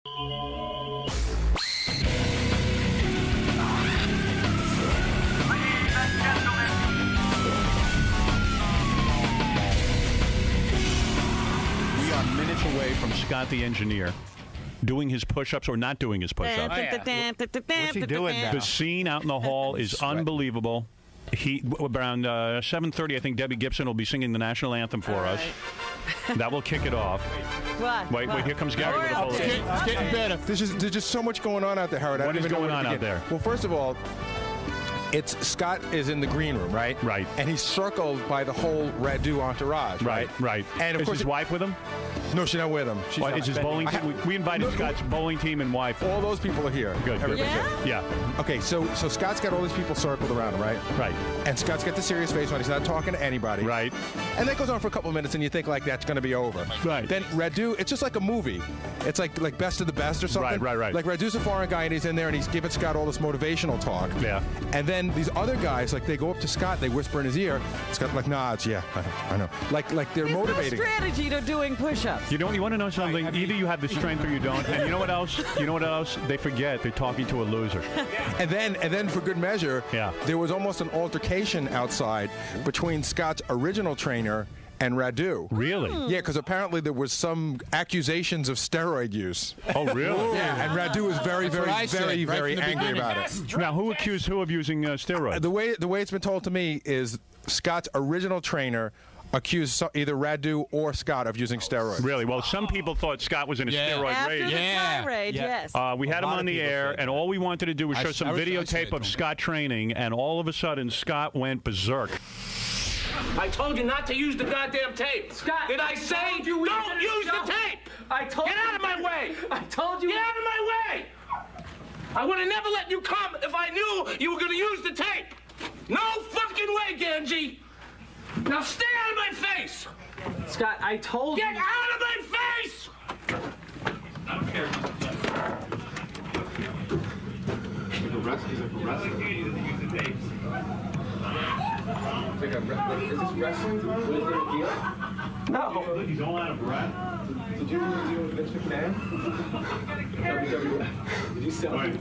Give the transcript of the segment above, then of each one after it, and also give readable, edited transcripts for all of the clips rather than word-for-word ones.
We are minutes away from Scott the engineer doing his push-ups or not doing his push-ups. What's he doing now? The scene out in the hall is unbelievable. Around 7:30, I think Debbie Gibson will be singing the national anthem for us. That will kick it off. What? Wait, here comes Gary with a bullet. It's getting better. There's just so much going on out there, Howard. What is going on out there? Well, first of all, Scott is in the green room, right? Right. And he's circled by the whole Radu entourage, right? Right. And of is course, his wife with him? No, she's not with him. She's not. Is his bowling team? We invited Scott's bowling team and wife. All those people are here. Good. Yeah. Okay, so Scott's got all these people circled around him, right? Right. And Scott's got the serious face on. He's not talking to anybody. Right. And that goes on for a couple of minutes, and you think like that's going to be over. Right. Then Radu, it's just like a movie. It's like Best of the Best or something. Right. Like Radu's a foreign guy, and he's in there, and he's giving Scott all this motivational talk. Yeah. And then these other guys, like they go up to Scott, they whisper in his ear. Scott's like, nods, yeah, I know. Like they're motivating. There's no strategy to doing push-ups. You want to know something? Either you have the strength or you don't. And you know what else? They forget they're talking to a loser. And then for good measure, there was almost an altercation outside between Scott's original trainer and Radu. Really? Yeah, because apparently there was some accusations of steroid use. Oh, really? Yeah, and Radu was very angry about it. Now, who accused who of using steroids? The way it's been told to me is Scott's original trainer accused either Radu or Scott of using steroids. Really? Well, some people thought Scott was in a steroid After rage. the tirade, yes. We had him on the air, and all we wanted to do was show some videotape of Scott training, and all of a sudden, Scott went berserk. I told you not to use the goddamn tape. Scott, did I say don't use the tape? Get out of my way. I told you. Get out of my way. I would have never let you come if I knew you were going to use the tape. No fucking way, Ganji. Now stay out of my face. Scott, I told you. Get out of my face. I don't care. He's a wrestler. Use the tape. Is this wrestling? Was there a deal? No. He's all out of breath. Did you deal with Vince McMahon? Did you sell him?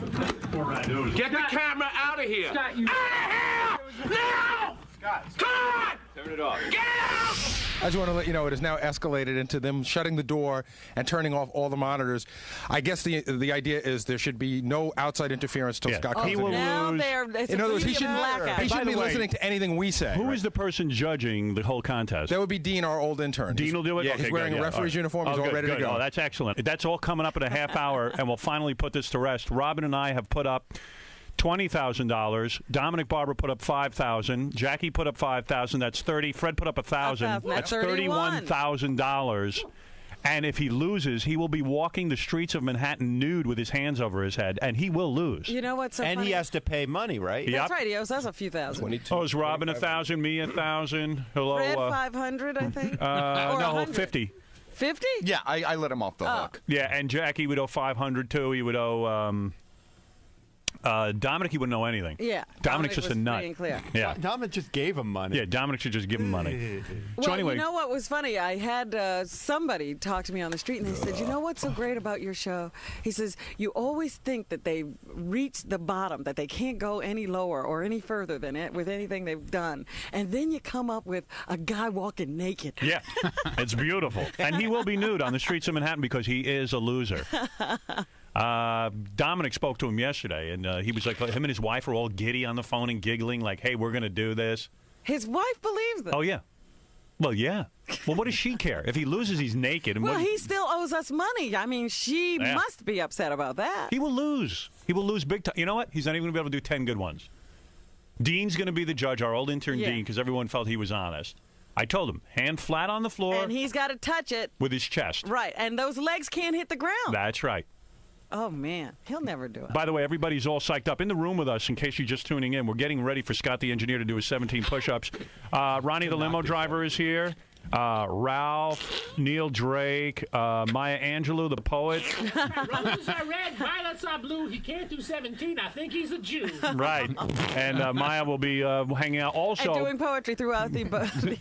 Get the camera out of here! Scott, you... Out of here! Now! Scott! Come on! Turn it off. Get out! I just want to let you know it has now escalated into them shutting the door and turning off all the monitors. I guess the idea is there should be no outside interference till Scott comes He will in. lose. In other words, he shouldn't be listening to anything we say. Who is the person judging the whole contest? That would be Dean, our old intern. Dean will do it? Yeah, Okay, he's wearing good, a referee's uniform. He's all ready to go. Oh, that's excellent. That's all coming up in a half hour, and we'll finally put this to rest. Robin and I have put up $20,000. Dominic Barber put up $5,000. Jackie put up $5,000. That's 30. Fred put up $1,000. That's $31,000. And if he loses, he will be walking the streets of Manhattan nude with his hands over his head, and he will lose. You know what's so funny? And he has to pay money, right? That's right. He owes us a few thousand. Oh, is Robin 1,000, me 1,000? Hello. Fred 500, I think. No, 50. 50? Yeah, I let him off the hook. Yeah, and Jackie would owe 500 too. He would owe. Dominic, he wouldn't know anything. Yeah. Dominic's just a nut. Yeah. Dominic just gave him money. Yeah, Dominic should just give him money. Well, So anyway, you know what was funny? I had somebody talk to me on the street, and they said, you know what's so great about your show? He says, you always think that they've reached the bottom, that they can't go any lower or any further than it with anything they've done. And then you come up with a guy walking naked. Yeah, it's beautiful. And he will be nude on the streets of Manhattan because he is a loser. Dominic spoke to him yesterday, and he was like, him and his wife are all giddy on the phone and giggling, like, hey, we're going to do this. His wife believes this. Oh, yeah. Well, yeah. Well, what does she care? If he loses, he's naked. And well, he still owes us money. I mean, she must be upset about that. He will lose. He will lose big time. You know what? He's not even going to be able to do 10 good ones. Dean's going to be the judge, our old intern Dean, because everyone felt he was honest. I told him, hand flat on the floor. And he's got to touch it. With his chest. Right. And those legs can't hit the ground. That's right. Oh, man. He'll never do it. By the way, everybody's all psyched up. In the room with us, in case you're just tuning in, we're getting ready for Scott the engineer to do his 17 push-ups. Ronnie the limo driver is here. Ralph, Neil Drake, Maya Angelou, the poet. Roses are red, violets are blue. He can't do 17. I think he's a Jew. Right. And Maya will be hanging out also. And doing poetry throughout the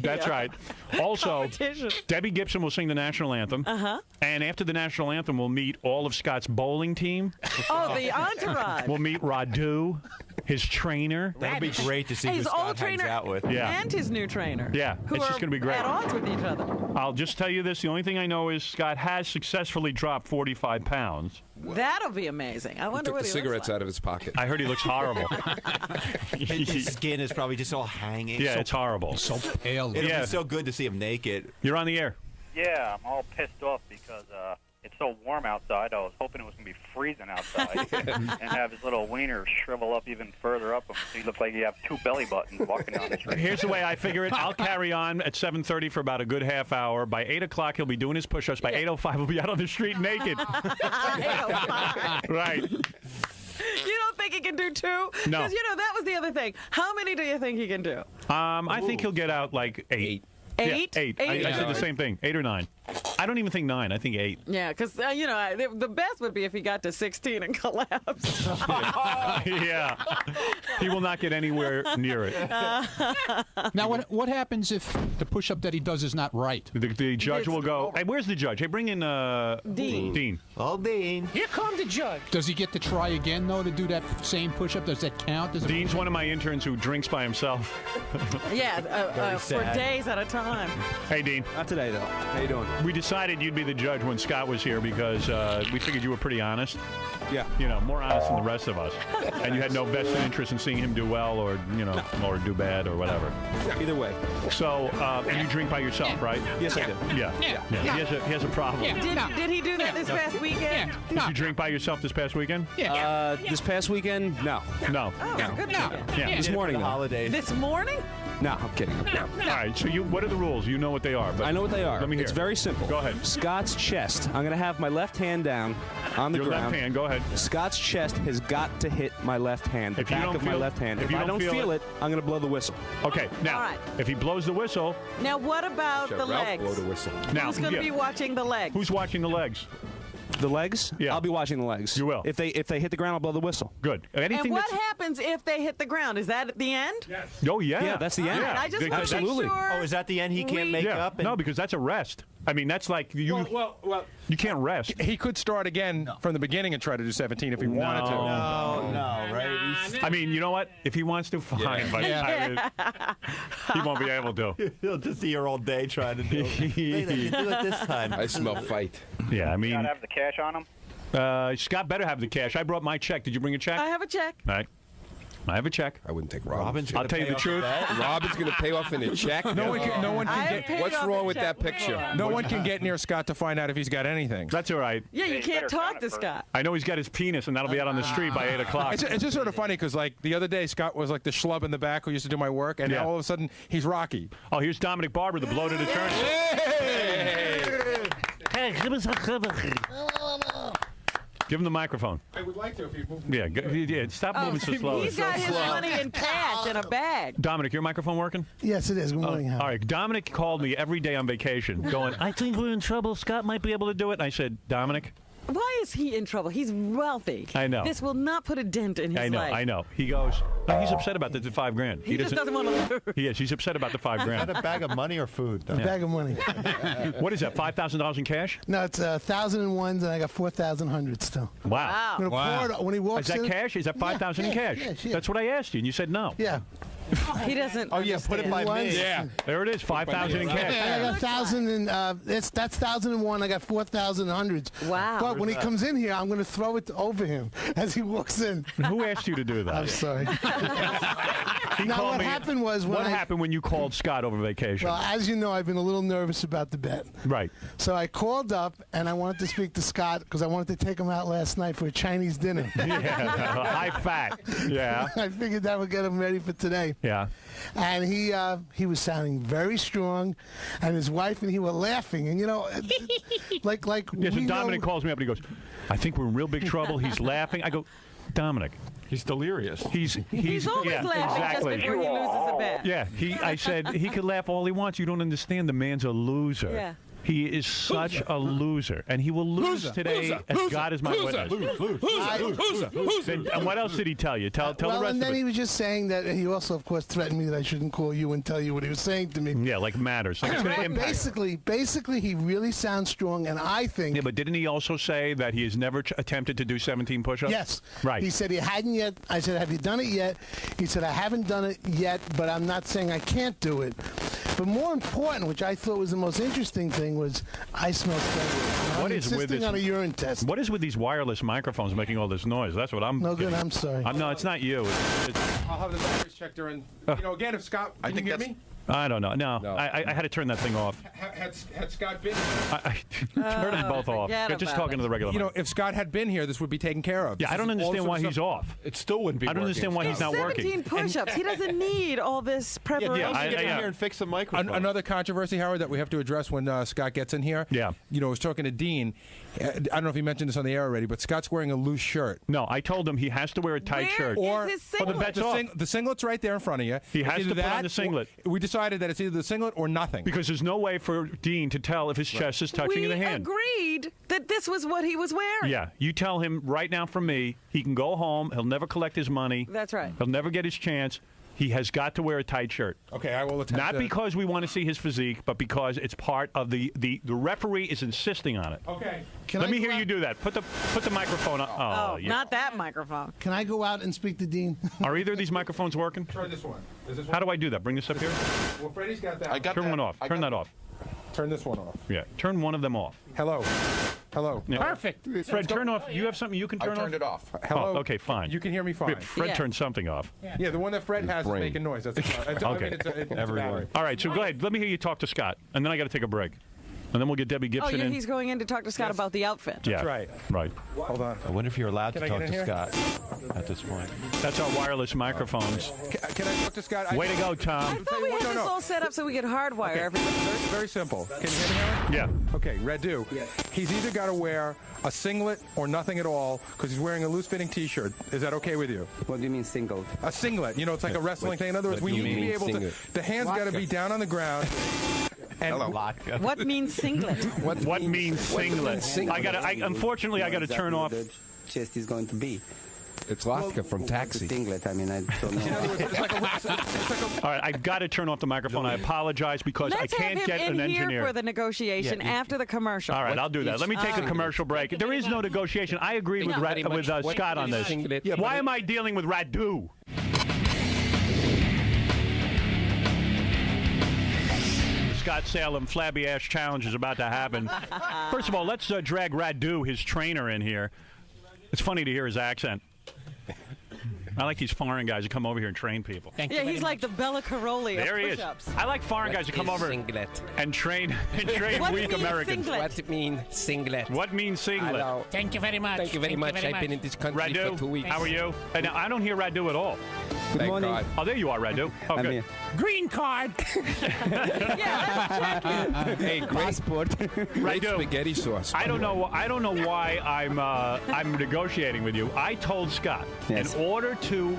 That's right. Also, competition. Debbie Gibson will sing the national anthem. Uh-huh. And after the national anthem, we'll meet all of Scott's bowling team. Oh, the entourage. We'll meet Radu, his trainer. That'd be great to see who His Scott old hangs trainer out with. Yeah. and his new trainer. Yeah, who it's are just gonna be great. at odds with each other. I'll just tell you this. The only thing I know is Scott has successfully dropped 45 pounds. That'll be amazing. I wonder Took what the he cigarettes looks like. out of his pocket. I heard he looks horrible. His skin is probably just all hanging. Yeah, so it's horrible. So pale. It'll Yeah. be so good to see him naked. You're on the air. Yeah, I'm all pissed off because it's so warm outside. I was hoping it was going to be freezing outside and have his little wiener shrivel up even further up him so he looks like he have two belly buttons walking down the street. Here's the way I figure it. I'll carry on at 7:30 for about a good half hour. By 8 o'clock, he'll be doing his push-ups. By 8:05, he'll be out on the street naked. Right. You don't think he can do two? No. Because, that was the other thing. How many do you think he can do? I think he'll get out like 8. Eight? Yeah, 8. I said the same thing. 8 or 9. I don't even think 9. I think 8. Yeah, because, the best would be if he got to 16 and collapsed. Yeah. He will not get anywhere near it. Now, what happens if the push-up that he does is not right? The judge will go, hey, where's the judge? Hey, bring in Dean. Oh, Dean. Here comes the judge. Does he get to try again, though, to do that same push-up? Does that count? Dean's one of my interns who drinks by himself. Yeah, for days at a time. Hey, Dean. Not today, though. How you doing? We decided you'd be the judge when Scott was here because we figured you were pretty honest. Yeah. More honest than the rest of us. And you had no vested interest in seeing him do well or, or do bad or whatever. Either way. So, and you drink by yourself, right? Yes, I do. Yeah. He has a problem. Did he do that this past weekend? Did you drink by yourself this past weekend? This past weekend, no. No. Oh, good weekend. Yeah. This morning, though. Holidays. This morning? No, I'm kidding. All right, so what are the rules? You know what they are. But I know what they are. Let me hear. It's very simple. Go ahead. Scott's chest. I'm going to have my left hand down on the Your ground. left hand, go ahead. Scott's chest has got to hit my left hand, the If you back don't of my feel- left hand. if If you I don't don't feel feel it, I'm going to blow the whistle. Okay, now, All right. if he blows the whistle, Now, what about Should the Ralph legs? blow the whistle? now, Who's going to be watching the legs? who's watching the legs? The legs? Yeah. I'll be watching the legs. You will. If they hit the ground, I'll blow the whistle. Good. And Anything what that's... happens if they hit the ground? Is that at the end? Oh, yeah. Yeah, that's the end. All right, I just want to make Absolutely. sure. Oh, is that the end? He can't make Yeah. up? No, because that's a rest. I mean, that's like you you can't rest. He could start again from the beginning and try to do 17 if he wanted to. No, right? I mean, you know what? If he wants to, fine. But I mean, he won't be able to. He'll just see her all day trying to do it. Hey, they can do it this time. I smell fight. Yeah, I You mean, gotta have the cash on him. Scott better have the cash. I brought my check. Did you bring a check? I have a check. All right. I have a check. I wouldn't take Robin's Robin's. I'll tell you the truth. Robin's going to pay off in a check. No one can I get. paid What's off wrong a with check that picture? before. No one can get near Scott to find out if he's got anything. That's all right. Yeah, you you can't better talk count to it first. Scott. I know he's got his penis, and that'll be out on the street by 8 o'clock. It's just sort of funny because, like, the other day, Scott was like the schlub in the back who used to do my work, and Yeah. now all of a sudden he's Rocky. Oh, here's Dominic Barber, the bloated attorney. Give him the microphone. I would like to, people. Yeah, stop moving so slow. He's got his money in cash in a bag. Dominic, your microphone working? Yes, it is. Good morning, Howard. All right, Dominic called me every day on vacation going, I think we're in trouble. Scott might be able to do it. And I said, Dominic, Why is he in trouble? He's wealthy. I know. This will not put a dent in his life. I know. He goes, no, he's upset about the $5,000. He just doesn't want to lose. He is. He's upset about the $5,000. Is that a bag of money or food? A bag of money. What is that, $5,000 in cash? No, it's 1,001s, and I got 4,000 still. Wow. I'm gonna pour it when he walks Is that in. cash? Is that 5,000 in cash? Yeah. That's what I asked you, and you said no. Yeah. He doesn't. Oh yeah, put it by me. Yeah, there it is, 5,000 in cash. I got 1,000 and that's 1,001. I got 4,000 Wow. But when he comes in here, I'm going to throw it over him as he walks in. Who asked you to do that? I'm sorry. He Now, called what me- happened was when What happened when you called Scott over vacation? Well, as you know, I've been a little nervous about the bet. Right. So I called up and I wanted to speak to Scott because I wanted to take him out last night for a Chinese dinner. Yeah, high fat. Yeah. I figured that would get him ready for today. Yeah. And he was sounding very strong, and his wife and he were laughing. And you know, like Yeah, so we Dominic know, calls me up and he goes, I think we're in real big trouble. He's laughing. I go, Dominic. He's delirious. He's always yeah, laughing exactly. just before he loses a bet. Yeah, I said he could laugh all he wants. You don't understand. The man's a loser. Yeah. He is such a loser, and he will lose today as God is my witness. And what else did he tell you? Tell the Well, rest and then of it. he was just saying that he also, of course, threatened me that I shouldn't call you and tell you what he was saying to me. Yeah, like matters. Like it's going to impact. Basically, he really sounds strong, and I think. Yeah, but didn't he also say that he has never attempted to do 17 push-ups? Yes. Right. He said he hadn't yet. I said, have you done it yet? He said, I haven't done it yet, but I'm not saying I can't do it. But more important, which I thought was the most interesting thing, was I smell steroids. What is with this? On a urine test. What is with these wireless microphones making all this noise? That's what I'm. No good. I'm sorry. No, it's not you. I'll have the doctors check during. Again, if Scott, can you hear me? I don't know. No. I had to turn that thing off. Had Scott been? I turned them both off. forget Just about talking it. to the regular. You know, mic. if Scott had been here, this would be taken care of. Yeah, I don't understand why he's off. It still wouldn't be. I don't understand why he's not 17 working. push-ups. He doesn't need all this preparation. Get in here and fix the microphone. Another controversy, Howard, that we have to address when Scott gets in here. Yeah. You know, I was talking to Dean. I don't know if he mentioned this on the air already, but Scott's wearing a loose shirt. No, I told him he has to wear a tight shirt. Or his the bet's off. The singlet's right there in front of you. He It's has either to put on that the singlet. We decided that it's either the singlet or nothing. Because there's no way for Dean to tell if his chest is touching We the hand. agreed that this was what he was wearing. Yeah, you tell him right now from me, he can go home. He'll never collect his money. That's right. He'll never get his chance. He has got to wear a tight shirt. Okay, I will attempt Not to- because we want to see his physique, but because it's part of the referee is insisting on it. Okay. Let me hear you do that. Put the microphone on. Oh, yeah. not that microphone. Can I go out and speak to Dean? Are either of these microphones working? Try this one. Is this one? How do I do that? Bring this up here? Well, Freddie's got that. Turn one off. Turn that off. Turn this one off. Yeah, turn one of them off. Hello. Hello. Yeah. Perfect. Fred, turn off. You have something you can turn off? I turned it off. Hello. Oh, okay, fine. You can hear me fine. Fred turned something off. Yeah, the one that Fred has is brain. making noise. That's Okay. Everyone. All right, so go ahead. Let me hear you talk to Scott, and then I got to take a break. And then we'll get Debbie Oh, Gibson yeah, in. he's going in to talk to Scott about the outfit. Yeah, right. Right. Hold on. I wonder if you're allowed Can to I talk get in to here? Scott at this point. That's our wireless microphones. Can I talk to Scott? Way to go, Tom. I thought we had this all set up so we could hardwire everything. Very simple. Can you hear me, Howard? Yeah. Okay, Radu. He's either got to wear a singlet or nothing at all because he's wearing a loose-fitting T-shirt. Is that okay with you? What do you mean single? A singlet. You know, it's like a wrestling thing. In other words, we need to be able to. The hands got to be down on the ground. And What means singlet? What means singlet? Unfortunately, I got to turn off. The chest is going to be. It's Latka from Taxi. Singlet. I mean, I don't know. All right, I've got to turn off the microphone. I apologize because Let's I can't have get him an in here engineer. for the negotiation after the commercial. All right, I'll do that. Let me take a right. commercial break. There is no negotiation. I agree with Scott on this. Why am I dealing with Radu? Scott Salem Flabby Ass Challenge is about to happen. First of all, let's drag Radu, his trainer, in here. It's funny to hear his accent. I like these foreign guys who come over here and train people. Yeah, he's like the Bella Caroli There of he is. push-ups. I like foreign guys who come over and train What weak means Americans. singlet? What means singlet? What means singlet? Hello. Thank you very much. Thank you very much. I've been in this country for 2 weeks. How are you? And I don't hear Radu at all. Good Thank morning. God. Oh, there you are, Radu. Oh, I'm good. here. Green card. Hey, great Passport. great spaghetti sauce. I don't know why I'm negotiating with you. I told Scott Yes. in order to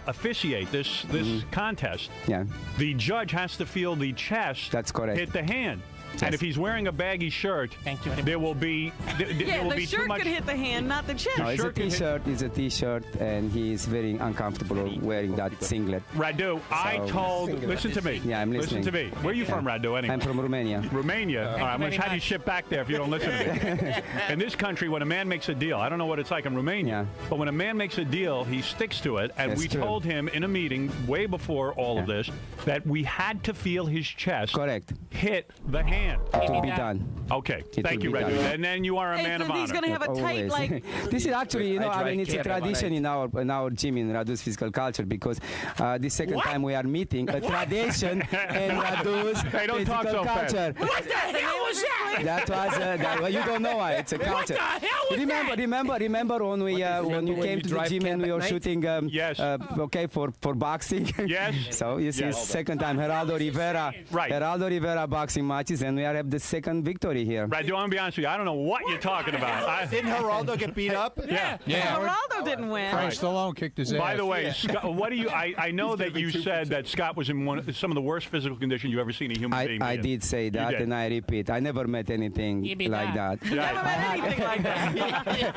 officiate this contest, Yeah. the judge has to feel the chest That's correct. hit the hand. Yes. And if he's wearing a baggy shirt, Thank you very there will be there Yeah, will the be too shirt much. could hit the hand, not the chest. No, it's a shirt can hit- T-shirt. It's a T-shirt, and he is very uncomfortable wearing that singlet. Radu, I told. Listen to me. Yeah, I'm Listen listening. to me. Where are you from, Radu? Anyway. I'm from Romania. Romania. All right, I'm going to very have you much. ship back there if you don't listen to me. In this country, when a man makes a deal, I don't know what it's like in Romania, but when a man makes a deal, he sticks to it. And That's we true. told him in a meeting way before all of this that we had to feel his chest Correct. hit the hand. It will be done. Okay, It thank will you, be Radu. done. And then you are a Hey, man so of honor. he's going to have a tight, Always. like, This is actually, I I drive mean, it's a cab every tradition in our gym in Radu's physical culture because the second time we are meeting, a tradition in Radu's Hey, don't physical talk so fast. culture. What the hell was that? That was well, you don't know why it's a culture. the hell was Remember when we when you came to the gym and we were shooting Yes. okay for boxing. Yes. So you see, Yes. second time Geraldo Rivera, Right. Geraldo Rivera boxing matches, and we are have the second victory here. Radu, I'm going to be honest with you. I don't know what you're talking about. Didn't Geraldo get beat up? Yeah. Geraldo still didn't win. Frank Stallone kicked his ass. By the way, Scott, what do you? I know that you said that Scott was in some of the worst physical condition you've ever seen a human being. I did say that, and I repeat, I never met anything like that. Never met anything like that.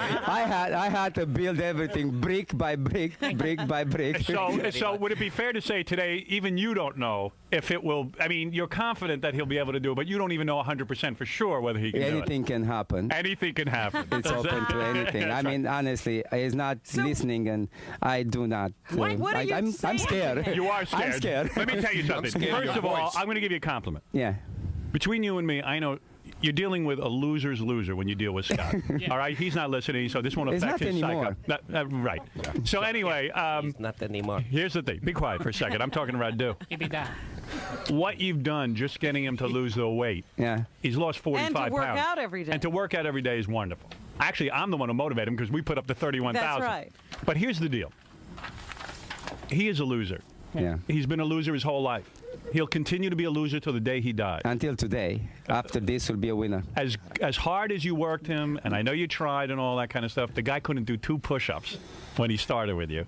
I had to build everything brick by brick, brick by brick. So would it be fair to say today, even you don't know if it will? I mean, you're confident that he'll be able to do it, but you don't even know 100% for sure whether he can do it. Anything can happen. Anything can happen. It's open to anything. I mean, honestly, he's not listening, and I do not. What are you I'm scared. You are scared. I'm scared. Let me tell you something. First of all, I'm going to give you a compliment. Yeah. Between you and me, I know you're dealing with a loser's loser when you deal with Scott. All right? He's not listening, so this won't affect his psycho. Right. So anyway. He's not anymore. Here's the thing. Be quiet for a second. I'm talking to Radu. What you've done just getting him to lose the weight. Yeah. He's lost 45 pounds. And to work out every day. And to work out every day is wonderful. Actually, I'm the one who motivated him because we put up the 31,000. That's right. But here's the deal. He is a loser. Yeah. He's been a loser his whole life. He'll continue to be a loser till the day he dies. Until today. After this, he'll be a winner. As hard as you worked him, and I know you tried and all that kind of stuff, the guy couldn't do 2 push-ups when he started with you.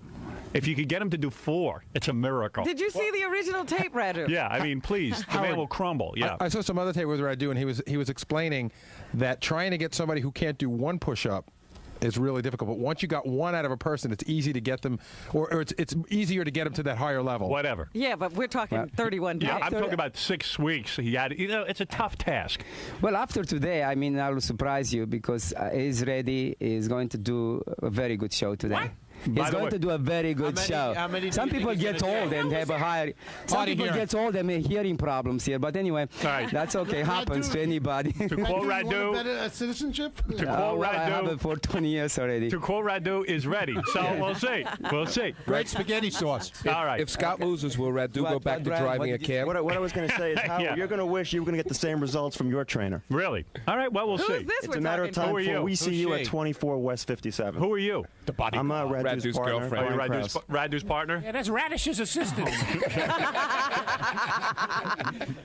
If you could get him to do 4, it's a miracle. Did you see the original tape, Radu? Yeah, I mean, please, the man will crumble. Yeah. I saw some other tape with Radu, and he was explaining that trying to get somebody who can't do 1 push-up is really difficult. But once you got 1 out of a person, it's easy to get them, or it's easier to get them to that higher level. Whatever. Yeah, but we're talking 31 days. Yeah, I'm talking about 6 weeks. He had, it's a tough task. Well, after today, I mean, I will surprise you because he's ready. He's going to do a very good show today. What? He's going to do a very good show. Some people get old and have a higher. Some people get old and have hearing problems here. But anyway, that's okay. Happens to anybody. To quote Radu, citizenship. To quote Radu, I have it for 20 years already. To quote Radu, is ready. So we'll see. We'll see. Great spaghetti sauce. All right. If Scott loses, will Radu go back to driving a cab? What I was going to say is, how Yeah. you're going to wish you were going to get the same results from your trainer. Really? All right. Well, we'll Who see. is this It's we're a matter of talking time Who are before you? we see you Who's at she? 24 West 57. Who are you? The body. I'm Radu's Radu's partner. girlfriend. Are you Ryan Radu's, Krause. Radu's partner? Yeah, that's Radish's assistant.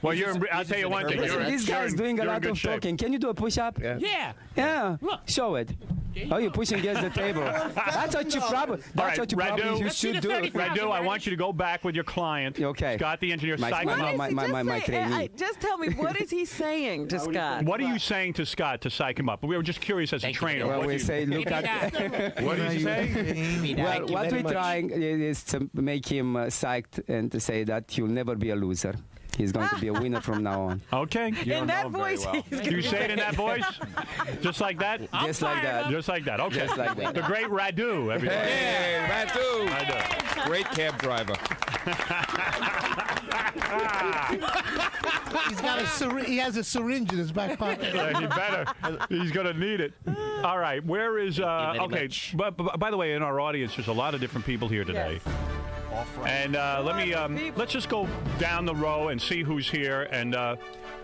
Well, I'll tell you one thing. This guy's doing a lot of talking. Can you do a push-up? Yeah. Yeah. Show it. Oh, you're pushing against the table. That's what you probably. That's what you probably should do. Radu, I want you to go back with your client. Okay. Scott, the engineer. My trainee. Just tell me, what is he saying to Scott? What are you saying to Scott to psych him up? We were just curious as a trainer. Well, What we do you- say, look at. What did you say? Well, what we're trying is to make him psyched and to say that he'll never be a loser. He's going to be a winner from now on. Okay. In that voice, You say it in that voice? Just like that? Just like that. Just like that. Okay. Just like that. The great Radu, everybody. Hey, Radu! Radu. Great cab driver. He has a syringe in his back pocket. Yeah, he better. He's going to need it. All right. Where is... okay. But by the way, in our audience, there's a lot of different people here today. And let's just go down the row and see who's here. And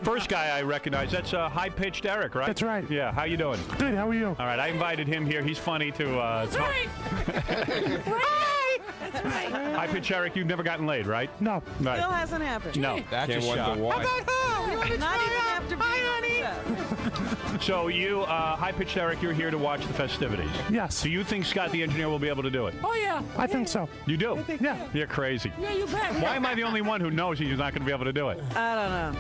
first guy I recognize, that's high-pitched Eric, right? That's right. Yeah, how you doing? Good, how are you? All right, I invited him here. He's funny to talk. High-pitched Eric, you've never gotten laid, right? No. Right. Still hasn't happened. No. That's a shock. Not even after being So you, high-pitched Eric, you're here to watch the festivities. Yes. Do you think Scott the engineer will be able to do it? Oh, yeah. I think so. You do? Yeah. You're crazy. Yeah, you bet. Why am I the only one who knows he's not going to be able to do it? I don't know.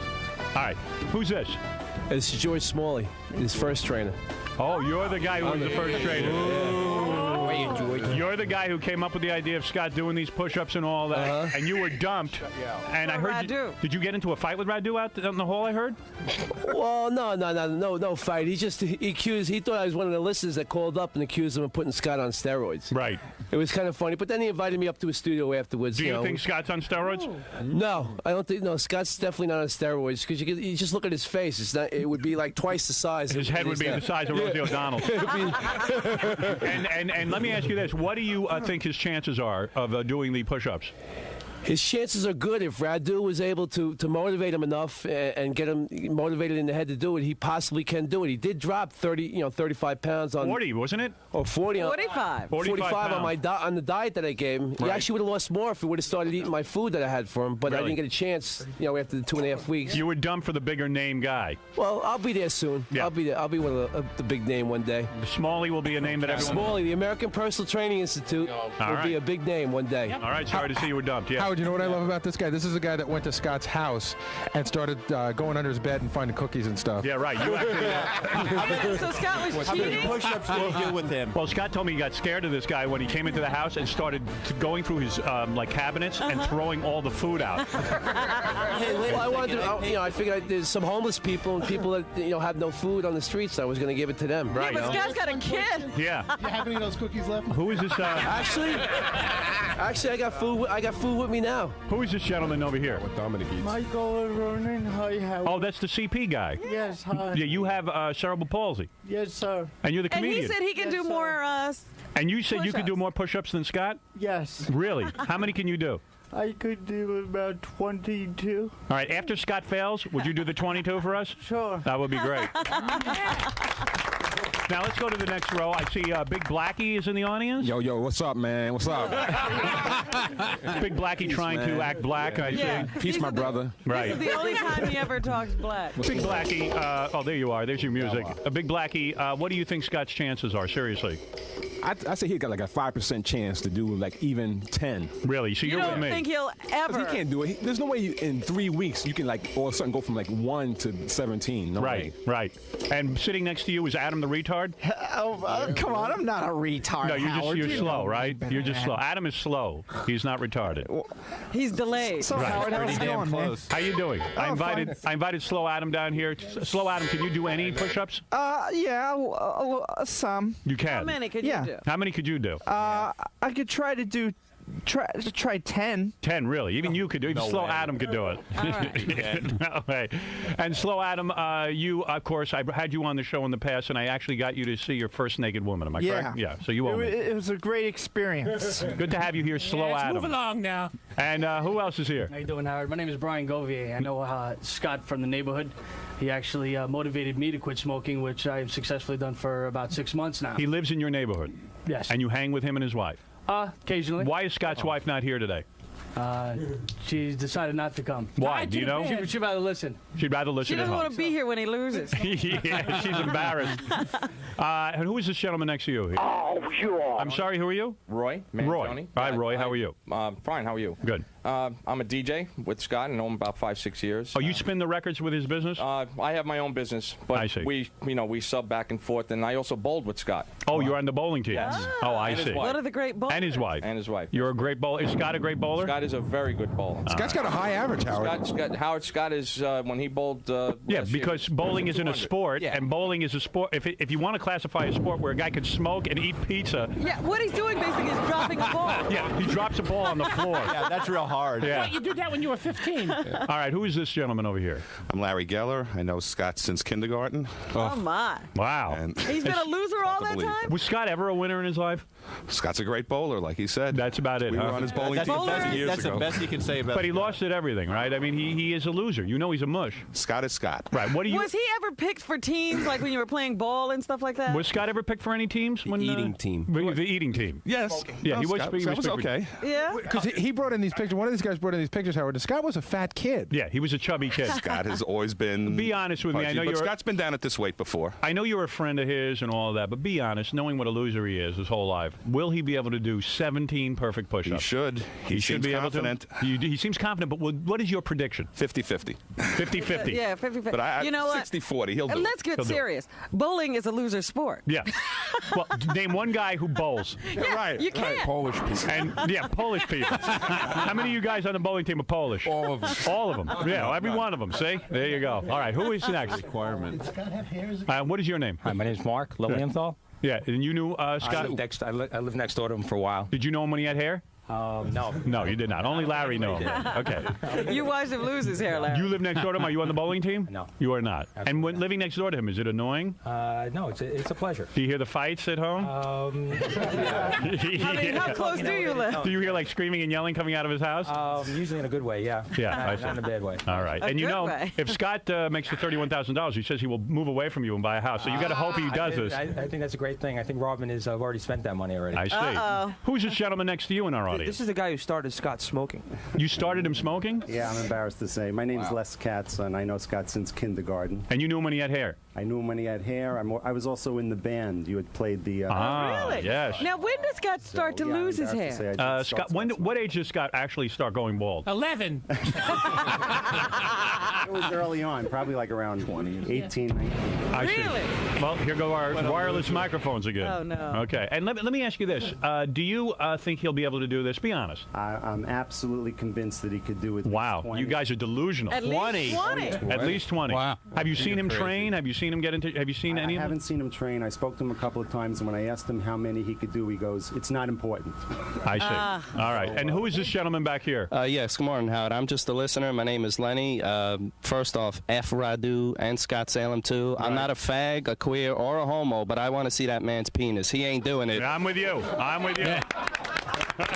All right. Who's this? It's George Smalley, his first trainer. Oh, you're the guy who was the first trainer. You're the guy who came up with the idea of Scott doing these push-ups and all that, and you were dumped. And I heard. Did you get into a fight with Radu out in the hall? I heard. Well, no fight. He thought I was one of the listeners that called up and accused him of putting Scott on steroids. Right. It was kind of funny, but then he invited me up to his studio afterwards. Do you think Scott's on steroids? No, I don't think. No, Scott's definitely not on steroids because you just look at his face. It's not. It would be like twice the size. His head would be the size of Rosie O'Donnell. and let me ask you this: what do you think his chances are of doing the push-ups? His chances are good if Radu was able to motivate him enough and get him motivated in the head to do it. He possibly can do it. He did drop 35 pounds on 40, wasn't it? Or 40. 45. 45 on the diet that I gave him. He Right. actually would have lost more if he would have started eating my food that I had for him. But I Really? didn't get a chance. After the 2.5 weeks. You were dumped for the bigger name guy. Well, I'll be there soon. Yeah. I'll be there. I'll be one of the big name one day. Smalley will be a name that everyone. Smalley, the American Personal Training Institute, will right. be a big name one day. All right, sorry to see you were dumped. Yeah. Howard, you know what I love about this guy? This is a guy that went to Scott's house and started going under his bed and finding cookies and stuff. Yeah, right. You actually. So Scott was How many cheating? push-ups did he do with him? Well, Scott told me he got scared of this guy when he came into the house and started going through his cabinets and throwing all the food out. Well, I wanted to, I figured there's some homeless people and people that have no food on the streets. I was going to give it to them. Right. Yeah, but Scott's got a kid. Yeah. You have any of those cookies left? Who is this? Actually, I got food. I got food with me now. Who is this gentleman over here? What Dominic eats. Michael Ronan, hi, how? Oh, that's the CP guy. Yes, hi. Yeah, you have cerebral palsy, Yes, sir. and you're the And comedian. he said he can do more. And you said you could do push-ups. more push-ups than Scott? Yes, Really? How many can you do? I could do about 22. All right, after Scott fails, would you do the 22 for us? Sure. That would be great. Now let's go to the next row. I see Big Blackie is in the audience. Yo, what's up, man? What's up? Big Blackie trying to man. act black, I Yeah. see. Peace, my brother. Right. This is the only time he ever talks black. Big Blackie, oh, there you are. There's your music. Big Blackie, what do you think Scott's chances are, seriously? I say he got like a 5% chance to do like even 10. Really? So You you're with don't me. think he'll 'Cause ever? he can't do it. There's no way in 3 weeks you can like all of a sudden go from like 1 to 17. No Right, way. right. And sitting next to you is Adam the retard? Come on, I'm not a retard. No, Howard. you're You slow, know right? me You're better, just man. slow. Adam is slow. He's not retarded. He's delayed. So, Howard, how's it going, man? How you doing? I fine. invited Slow Adam down here. Slow Adam, can you do any push-ups? Yeah, some. You can. How many could Yeah. you do? How many could you do? I could try to do, try 10. 10, really. Even you could do it. Even No Slow way. Adam could do it. All right. No way. And Slow Adam, you, of course, I had you on the show in the past, and I actually got you to see your first naked woman. Am I correct? Yeah. So you owe me. It was a great experience. Good to have you here, Slow Let's Adam. move along now. And who else is here? How you doing, Howard? My name is Brian Govier. I know Scott from the neighborhood. He actually motivated me to quit smoking, which I've successfully done for about 6 months now. He lives in your neighborhood. Yes. And you hang with him and his wife. Occasionally. Why is Scott's wife not here today? She decided not to come. Why? Do you know? She'd rather listen. She'd rather She listen at doesn't home. want to be here when he loses. Yeah, she's embarrassed. And who is this gentleman next to you? Oh, sure. I'm sorry, who are you? Roy. Roy. Hi, Roy. How are you? Fine. How are you? Good. I'm a DJ with Scott, and know him about 5-6 years. Oh, you spin the records with his business? I have my own business, but I see. we sub back and forth, and I also bowled with Scott. Oh, you're on the bowling team? Yes. Oh, I And his see. wife. What are the great bowlers? And his wife. And his wife. You're a great bowler. Is Scott a great bowler? Scott is a very good bowler. Scott's got a high average, Howard. Scott is when he bowled. Yeah, because bowling isn't a 200. sport, Yeah. and bowling is a sport. If you want to classify a sport where a guy can smoke and eat pizza, Yeah, what he's doing basically is dropping a ball. yeah, he drops a ball on the floor. Yeah, that's real hard. Yeah. What, you did that when you were 15? All right, who is this gentleman over here? I'm Larry Geller. I know Scott since kindergarten. Oh, my. Wow. And He's been a loser all that believe it. time? Was Scott ever a winner in his life? Scott's a great bowler, like he said. That's about it, We huh? were on his bowling team 50 years That's ago. the best you can say about But he lost at everything, right? I mean, he is a loser. You know he's a mush. Scott is Scott. Right. What do you... Was he ever picked for teams, like when you were playing ball and stuff like that? Was Scott ever picked for any teams? When, eating team. The eating team. Yes. Yeah, he was. Scott, He Scott was picked for- okay. Yeah? Because he brought in these pictures. One of these guys brought in these pictures, Howard. Scott was a fat kid. Yeah, he was a chubby kid. Scott has always been. Be honest with me. I know but you're. Scott's been down at this weight before. I know you're a friend of his and all of that, but be honest. Knowing what a loser he is his whole life, will he be able to do 17 perfect push-ups? He should. He should seems be confident. able to. He seems confident, but what is your prediction? 50-50. 50-50. Yeah, 50-50. But you know what? 60-40. He'll do And it. let's get He'll do it. serious. Bowling is a loser sport. Yeah. Well, name one guy who bowls. Yeah, right. You can't. Polish people. And yeah, Polish people. How many of you guys on the bowling team are Polish? All of them. All of them. Yeah, every one of them. See? There you go. All right, who is next? requirement. What is your name? Hi, my name's Mark Lilienthal. Yeah, and you knew Scott? I live next door to him for a while. Did you know him when he had hair? No. No, you did not. Only Larry knew him. Okay. You watched him lose his hair, Larry. You live next door to him. Are you on the bowling team? No. You are not. And when living next door to him, is it annoying? No, it's a pleasure. Do you hear the fights at home? I mean, how close do you live? Do you hear like screaming and yelling coming out of his house? Usually in a good way, yeah. Yeah, I not see. in a bad way. All right. And you good know, way. if Scott makes the $31,000, he says he will move away from you and buy a house. So you got to hope he does this. I think that's a great thing. I think Robin has already spent that money already. I see. Who's this gentleman next to you in our audience? This is the guy who started Scott smoking. You started him smoking? Yeah, I'm embarrassed to say. My name's Les Katz, and I know Scott since kindergarten. And you knew him when he had hair? I knew him when he had hair. I was also in the band. You had played the... Really? Yes. Now, when did Scott start to lose his hair? Scott, what age does Scott actually start going bald? 11. It was early on, probably like around 18, 19. I see. Really? Well, here go our wireless microphones again. Oh, no. Okay. And let me ask you this. Do you think he'll be able to do this? Be honest. I'm absolutely convinced that he could do it. Wow. You guys are delusional. At least 20. At least 20. Wow. Have you seen him train? Have you seen him get into... Have you seen any I of them? haven't seen him train. I spoke to him a couple of times, and when I asked him how many he could do, he goes, it's not important. I see. All right. And who is this gentleman back here? Yes, good morning, Howard. I'm just a listener. My name is Lenny. First off, F. Radu and Scott Salem, too. I'm not a fag, a queer, or a homo, but I want to see that man's penis. He ain't doing it. Yeah, I'm with you. I'm with you.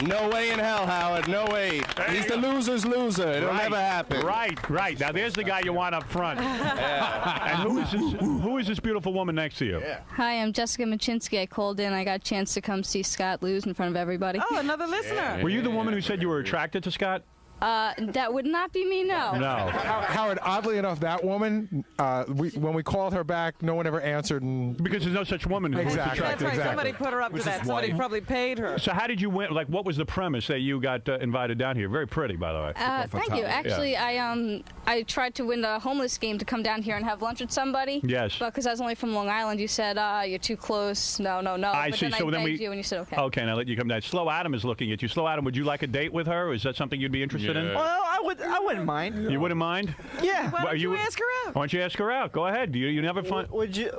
No way in hell, Howard. No way. He's the loser's loser. It'll never happen. Right. Now, there's the guy you want up front. And who is this beautiful woman next to you? Hi, I'm Jessica Machinsky. I called in. I got a chance to come see Scott lose in front of everybody. Oh, another listener. Were you the woman who said you were attracted to Scott? That would not be me, no. No. Howard, oddly enough, that woman, when we called her back, no one ever answered. Because there's no such woman. Exactly. That's right. Somebody put her up to that. Somebody probably paid her. So how did you win? Like, what was the premise that you got invited down here? Very pretty, by the way. Thank you. Actually, I tried to win the homeless game to come down here and have lunch with somebody. Yes. But because I was only from Long Island, you said, you're too close. No. I but see. Then So I then begged you and you said, okay. Okay, now let you come down. Slow Adam is looking at you. Slow Adam, would you like a date with her? Is that something you'd be interested in? Well, I wouldn't mind. You wouldn't mind? Yeah. Why don't you ask her out? Why don't you ask her out? Go ahead. You never fun. Would you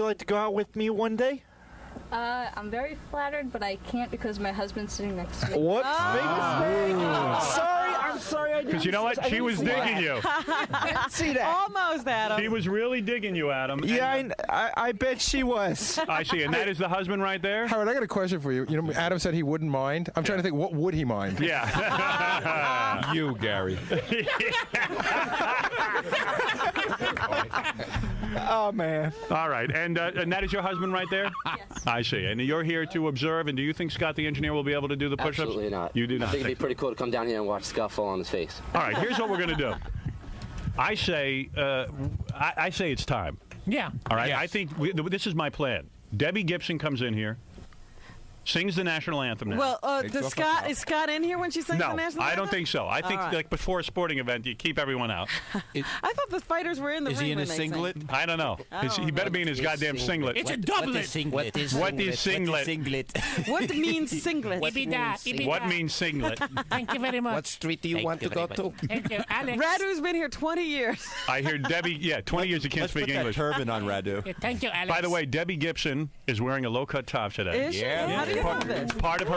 like to go out with me one day? I'm very flattered, but I can't because my husband's sitting next to me. What? Big mistake. I'm sorry. I didn't. Because you know what? She was digging you. I didn't see that. Almost, Adam. She was really digging you, Adam. Yeah, I bet she was. I see. And that is the husband right there? Howard, I got a question for you. You know, Adam said he wouldn't mind. I'm trying to think, what would he mind? Yeah. You, Gary. Oh, man. All right. And that is your husband right there? Yes. I see. And you're here to observe. And do you think Scott the engineer will be able to do the push-ups? Absolutely not. You do not I think it'd be pretty cool to come down here and watch Scott fall on his face. All right. Here's what we're going to do. I say it's time. Yeah. All right. Yes. I think this is my plan. Debbie Gibson comes in here, sings the national anthem now. Well, is Scott in here when she sings the national anthem? No, I don't think so. I think right. like before a sporting event, you keep everyone out. I thought the fighters were in the ring. Is he in a when they singlet? sang. I don't know. He better be in his goddamn singlet. It's a doublet. What is singlet? What means singlet? What means singlet? Thank you very much. What street do you want to go to? Thank you, Alex. Radu's been here 20 years. I hear Debbie, 20 years he can't speak English. Let's put that turban on Radu. Yeah, thank you, Alex. By the way, Debbie Gibson is wearing a low-cut top today. Is she? How do you know this? Part of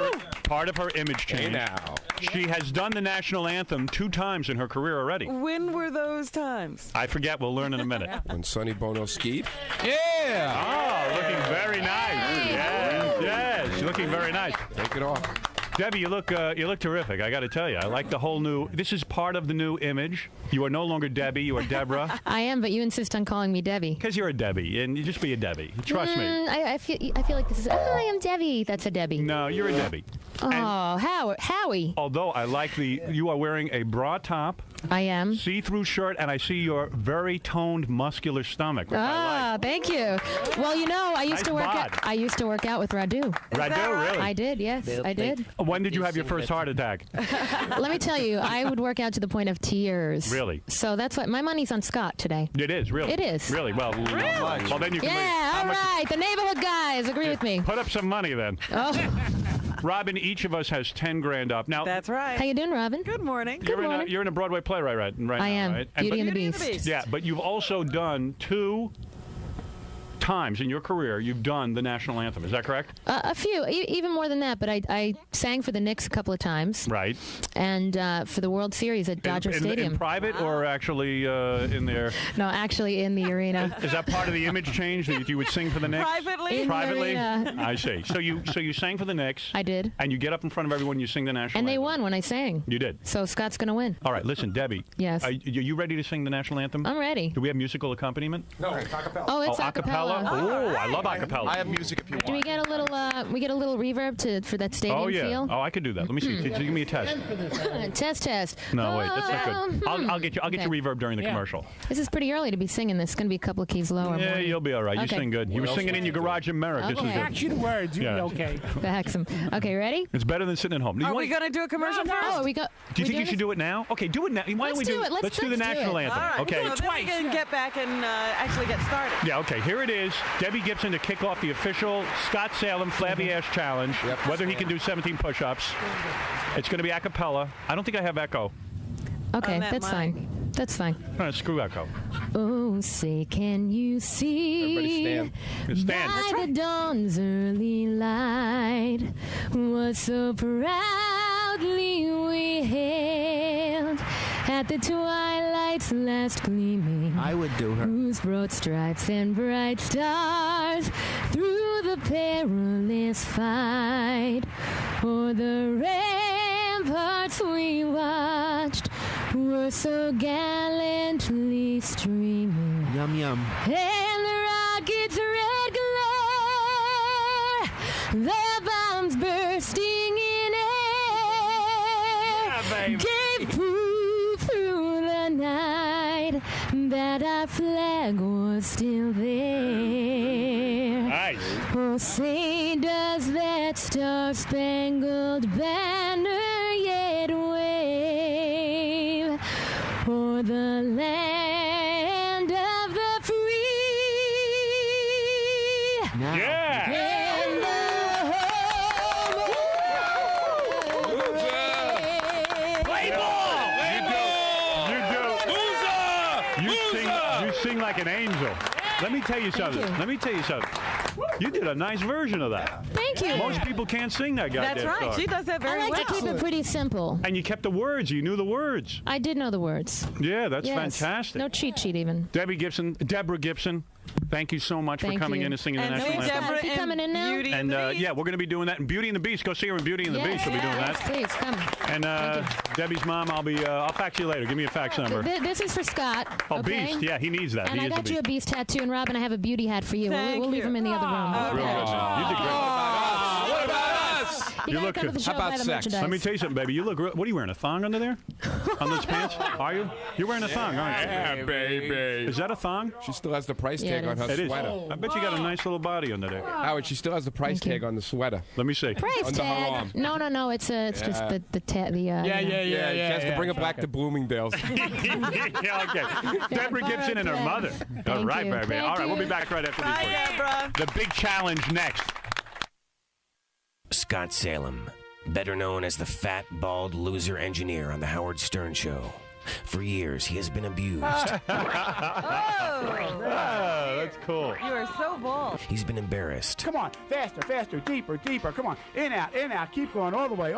her image change. Hey now. She has done the national anthem 2 times in her career already. When were those times? I forget. We'll learn in a minute. When Sonny Bono skied? Yeah. Oh, looking very nice. Yes, looking very nice. Take it off. Debbie, you look terrific. I got to tell you, I like the whole new. This is part of the new image. You are no longer Debbie. You are Deborah. I am, but you insist on calling me Debbie. Because you're a Debbie, and you just be a Debbie. Trust me. I feel like this is. Oh, I am Debbie. That's a Debbie. No, you're a Debbie. Oh, Howie. Although I like you are wearing a bra top. I am. See-through shirt, and I see your very toned, muscular stomach. Which I like. Thank you. Well, you know, I used Nice to work bod. out. I used to work out with Radu. Radu, really? I did. Yes, I did. When did you have your first heart attack? Let me tell you, I would work out to the point of tears. Really? So that's what my money's on Scott today. It is, really. It is. Really? Well, well then you can Yeah, all right. The neighborhood guys agree with me. put up some money then. Oh. Robin, each of us has 10 grand up. Now, That's right. How you doing, Robin? Good morning. You're in a Broadway play right now, I am. right? Beauty and the Beast. Yeah, but you've also done 2 times in your career you've done the national anthem. Is that correct? A few, even more than that. But I sang for the Knicks a couple of times. Right. And for the World Series at Dodger Stadium. In private or actually in there? No, actually in the arena. Is that part of the image change that you would sing for the Knicks? Privately? Privately? In the arena. I see. So you sang for the Knicks. I did. And you get up in front of everyone and you sing the national And anthem. they won when I sang. You did. So Scott's going to win. All right, listen, Debbie. Yes. Are you ready to sing the national anthem? I'm ready. Do we have musical accompaniment? No, it's acapella. Oh, it's acapella. Oh, I love acapella. I have music if you want. Do we get a little? We get a little reverb for that stadium Oh yeah. feel. Oh, I could do that. Let me see. Give me a test. Test. No, wait, that's not good. I'll get you reverb during the commercial. This is pretty early to be singing this. It's going to be a couple of keys lower. Yeah, you'll be all right. You Okay. sing good. You were singing in your garage in Merrick. This is good. Ask you the words. You'll be okay. Facts 'em. Okay, ready? It's better than sitting at home. Are we going to do a commercial first? Oh, we got. Do you think you should do it now? Okay, do it now. Why don't we do it. Let's do the national anthem. All right. Okay. So then we can get back and actually get started. Yeah, okay, here it is. Debbie Gibson to kick off the official Scott Salem Flabby Ass Challenge. Whether he can do 17 push-ups. It's going to be a cappella. I don't think I have echo. Okay, that's fine. That's fine. Screw echo. Oh, say, can you see? Everybody stand. By the dawn's early light was so proudly we hailed at the twilight's last gleaming. I would do her. Whose broad stripes and bright stars through the perilous fight o'er the ramparts we watched were so gallantly streaming. Yum, yum. And the rocket's red glare, the bombs bursting in air, gave proof through the night that our flag was still there. Nice. Oh, say, does that star-spangled banner yet wave o'er the land of the free? Yeah. And the You sing like an angel. Let me tell you something. You did a nice version of that. Thank you. Most people can't sing that goddamn That's right. song. She does that very I like well. to keep it pretty simple. And you kept the words. You knew the words. I did know the words. Yeah, that's Yes. fantastic. No cheat sheet even. Debbie Gibson, Deborah Gibson, thank you so much for Thank coming you. in and singing the And national see anthem. Deborah Is he coming in now? Beauty And and the Beast. yeah, we're going to be doing that in Beauty and the Beast. Go see her in Beauty and the Beast. We'll be doing Yes, that. please, come. And Debbie's mom, I'll fax you later. Give me a fax number. This is for Scott. Oh, okay? Beast. Yeah, he needs that. And he I is the got you a Beast. Beast tattoo, and Robin, I have a beauty hat for you. Thank We'll leave you. him in the other room. Real good. You did great. What about us? You You gotta look come to good. the show How about by the sex? merchandise. Let me tell you something, baby. You look real. What are you wearing? A thong under there? On those pants? Are you? You're wearing a thong, aren't you? Yeah, baby. Is that a thong? She still has the price Yeah, tag it on her is. It is. sweater. I bet you got a nice little body under there. Howard, she still has the price tag on the sweater. Let me see. Price Under her tag. arm. No. It's just the Yeah, she has to bring it back to Bloomingdale's. Yeah, okay. Deborah Gibson and her mother. All right, you. baby. Thank All right, we'll be you. back right after Bye, these words. Deborah. The big challenge next. Scott Salem, better known as the fat, bald loser engineer on The Howard Stern Show. For years, he has been abused. That's cool. You are so bald. He's been embarrassed. Come on, faster, faster, deeper, deeper. Come on, in, out, keep going, all the way,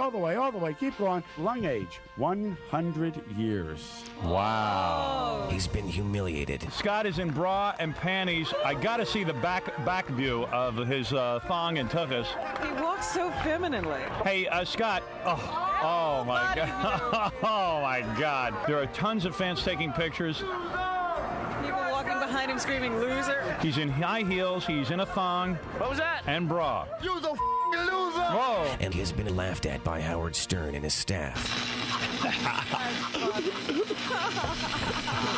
keep going. Lung age, 100 years. Wow. He's been humiliated. Scott is in bra and panties. I got to see the back view of his thong and tuchus. He walks so femininely. Hey, Scott. Oh my God. Oh my God. There are tons of fans taking pictures. People walking behind him screaming, loser. He's in high heels. He's in a thong. What was that? And bra. You the loser! Whoa. And he has been laughed at by Howard Stern and his staff.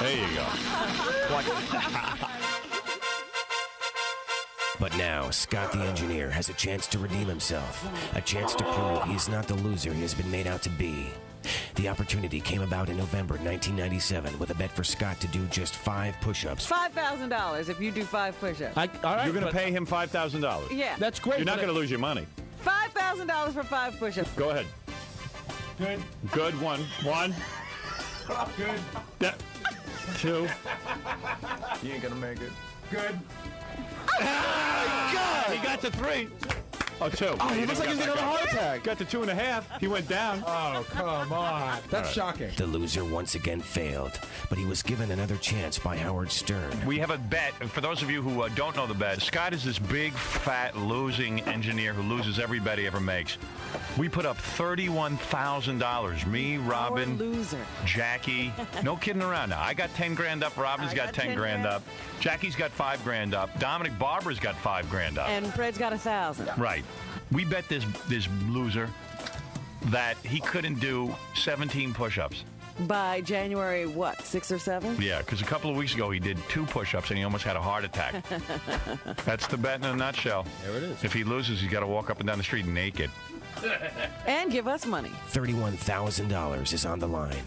There you go. But now, Scott the engineer has a chance to redeem himself, a chance to prove he is not the loser he has been made out to be. The opportunity came about in November 1997 with a bet for Scott to do just 5 push-ups. $5,000 if you do 5 push-ups. All right, you're going to pay him $5,000. Yeah. That's great. You're not going to lose your money. $5,000 for 5 push-ups. Go ahead. Good. Good. One. Good. Yeah. 2. You ain't gonna make it. Good. He got to 3. Oh, 2. Oh, he looks like he's going to have a heart attack. Got to 2.5. He went down. Oh, come on. That's shocking. The loser once again failed, but he was given another chance by Howard Stern. We have a bet. For those of you who don't know the bet, Scott is this big, fat, losing engineer who loses every bet he ever makes. We put up $31,000. Me, Robin, loser. Jackie. No kidding around now. I got 10 grand up. Robin's got 10 grand up. Jackie's got 5 grand up. Dominic Barbara's got 5 grand up. And Fred's got 1,000. Right. We bet this loser that he couldn't do 17 push-ups. By January, what, 6 or 7? Yeah, because a couple of weeks ago he did 2 push-ups and he almost had a heart attack. That's the bet in a nutshell. There it is. If he loses, he's got to walk up and down the street naked. And give us money. $31,000 is on the line.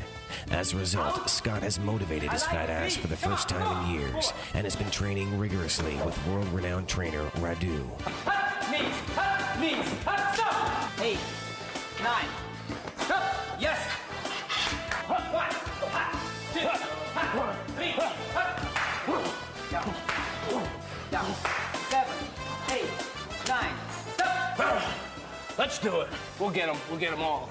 As a result, Scott has motivated his fat ass for the first time in years and has been training rigorously with world-renowned trainer Radu. Knees, stop! 8, 9, stop! Yes! 1, 2, 3, down, 7, 8, 9, stop! Let's do it. We'll get them all.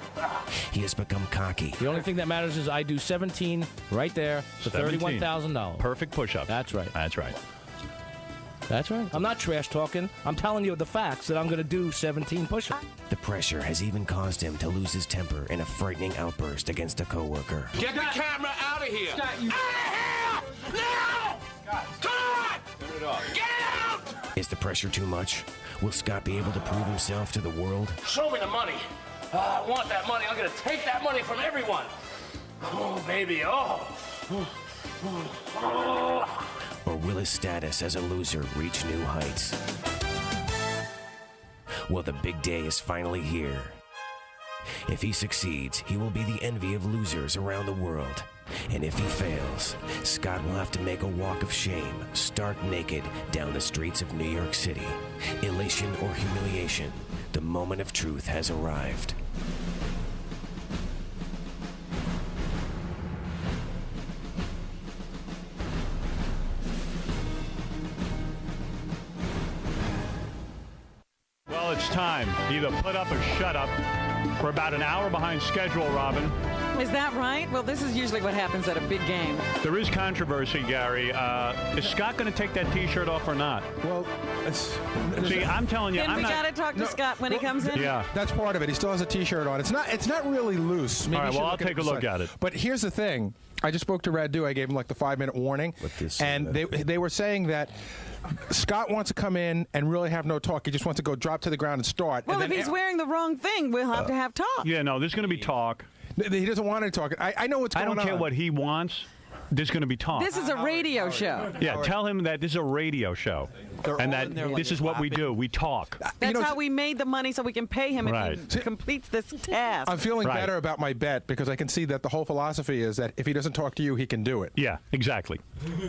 He has become cocky. The only thing that matters is I do 17 right there for $31,000. Perfect push-up. That's right. That's right. That's right. I'm not trash talking. I'm telling you the facts that I'm going to do 17 push-ups. The pressure has even caused him to lose his temper in a frightening outburst against a coworker. Get the camera out of here! Scott, you... Out of here! Now! Come on! Turn it off. Get out! Is the pressure too much? Will Scott be able to prove himself to the world? Show me the money. I want that money. I'm going to take that money from everyone. Oh, baby. Oh. Or will his status as a loser reach new heights? Well, the big day is finally here. If he succeeds, he will be the envy of losers around the world. And if he fails, Scott will have to make a walk of shame, stark naked, down the streets of New York City. Elation or humiliation, the moment of truth has arrived. Well, it's time. Either put up or shut up. We're about an hour behind schedule, Robin. Is that right? Well, this is usually what happens at a big game. There is controversy, Gary. Is Scott going to take that T-shirt off or not? Well, see, I'm telling you, Then I'm we not. got to talk to Scott when he comes in. Yeah, that's part of it. He still has a T-shirt on. It's not really loose. Maybe all right, you should well, I'll look take a look at it. But here's the thing. I just spoke to Radu. I gave him like the 5-minute warning, and they were saying that Scott wants to come in and really have no talk. He just wants to go drop to the ground and start. Well, and if he's wearing the wrong thing, we'll have to have talk. Yeah, no, there's going to be talk. He doesn't want any talk. I know what's going on. I don't care what he wants. There's going to be talk. This is a radio show. Yeah, tell him that this is a radio show, and that this is what we do. We talk. That's how we made the money so we can pay him Right. if he completes this task. I'm feeling better about my bet because I can see that the whole philosophy is that if he doesn't talk to you, he can do it. Yeah, exactly.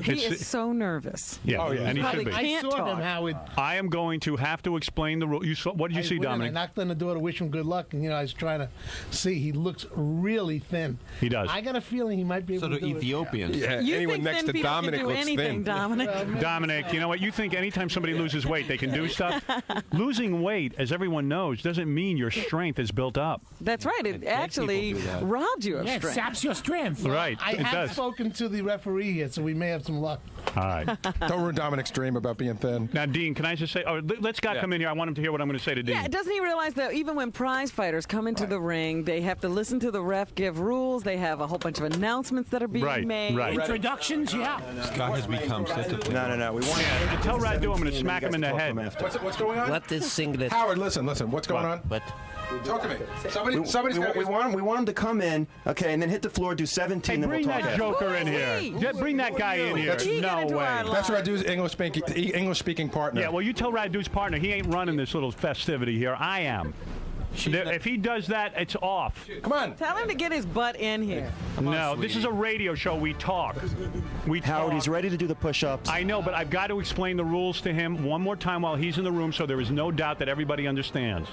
He is so nervous. Yeah, and he should be. I saw them, Howard. I am going to have to explain the rule. What did you see, Dominic? I knocked on the door to wish him good luck, and I was trying to see. He looks really thin. He does. I got a feeling he might be able to do Ethiopians. it. Yeah, You anyone think next thin to people Dominic can do looks anything, thin. Dominic? Dominic, you know what? You think anytime somebody loses weight, they can do stuff? Losing weight, as everyone knows, doesn't mean your strength is built up. That's right. It actually robbed you of Yeah, it strength. saps your strength. Right, I it have does. spoken to the referee here, so we may have some luck. All right. Don't ruin Dominic's dream about being thin. Now, Dean, can I just say, let Scott come in here. I want him to hear what I'm going to say to Dean. Yeah, doesn't he realize that even when prize fighters come into the ring, they have to listen to the ref give rules. They have a whole bunch of announcements that are being made. Introductions, yeah. Scott has become such a... No. We want to tell Radu I'm going to smack him in the head. What's going on? Let this singlet. Howard, listen. What's going on? But talk to me. We want him to come in, okay, and then hit the floor, do 17. Hey, then bring we'll talk that after. joker in here. Bring that guy in here. No way. That's Radu's English-speaking partner. Yeah, well, you tell Radu's partner he ain't running this little festivity here. I am. If he does that, it's off. Come on. Tell him to get his butt in here. No, this is a radio show. We talk. Howard, he's ready to do the push-ups. I know, but I've got to explain the rules to him one more time while he's in the room so there is no doubt that everybody understands.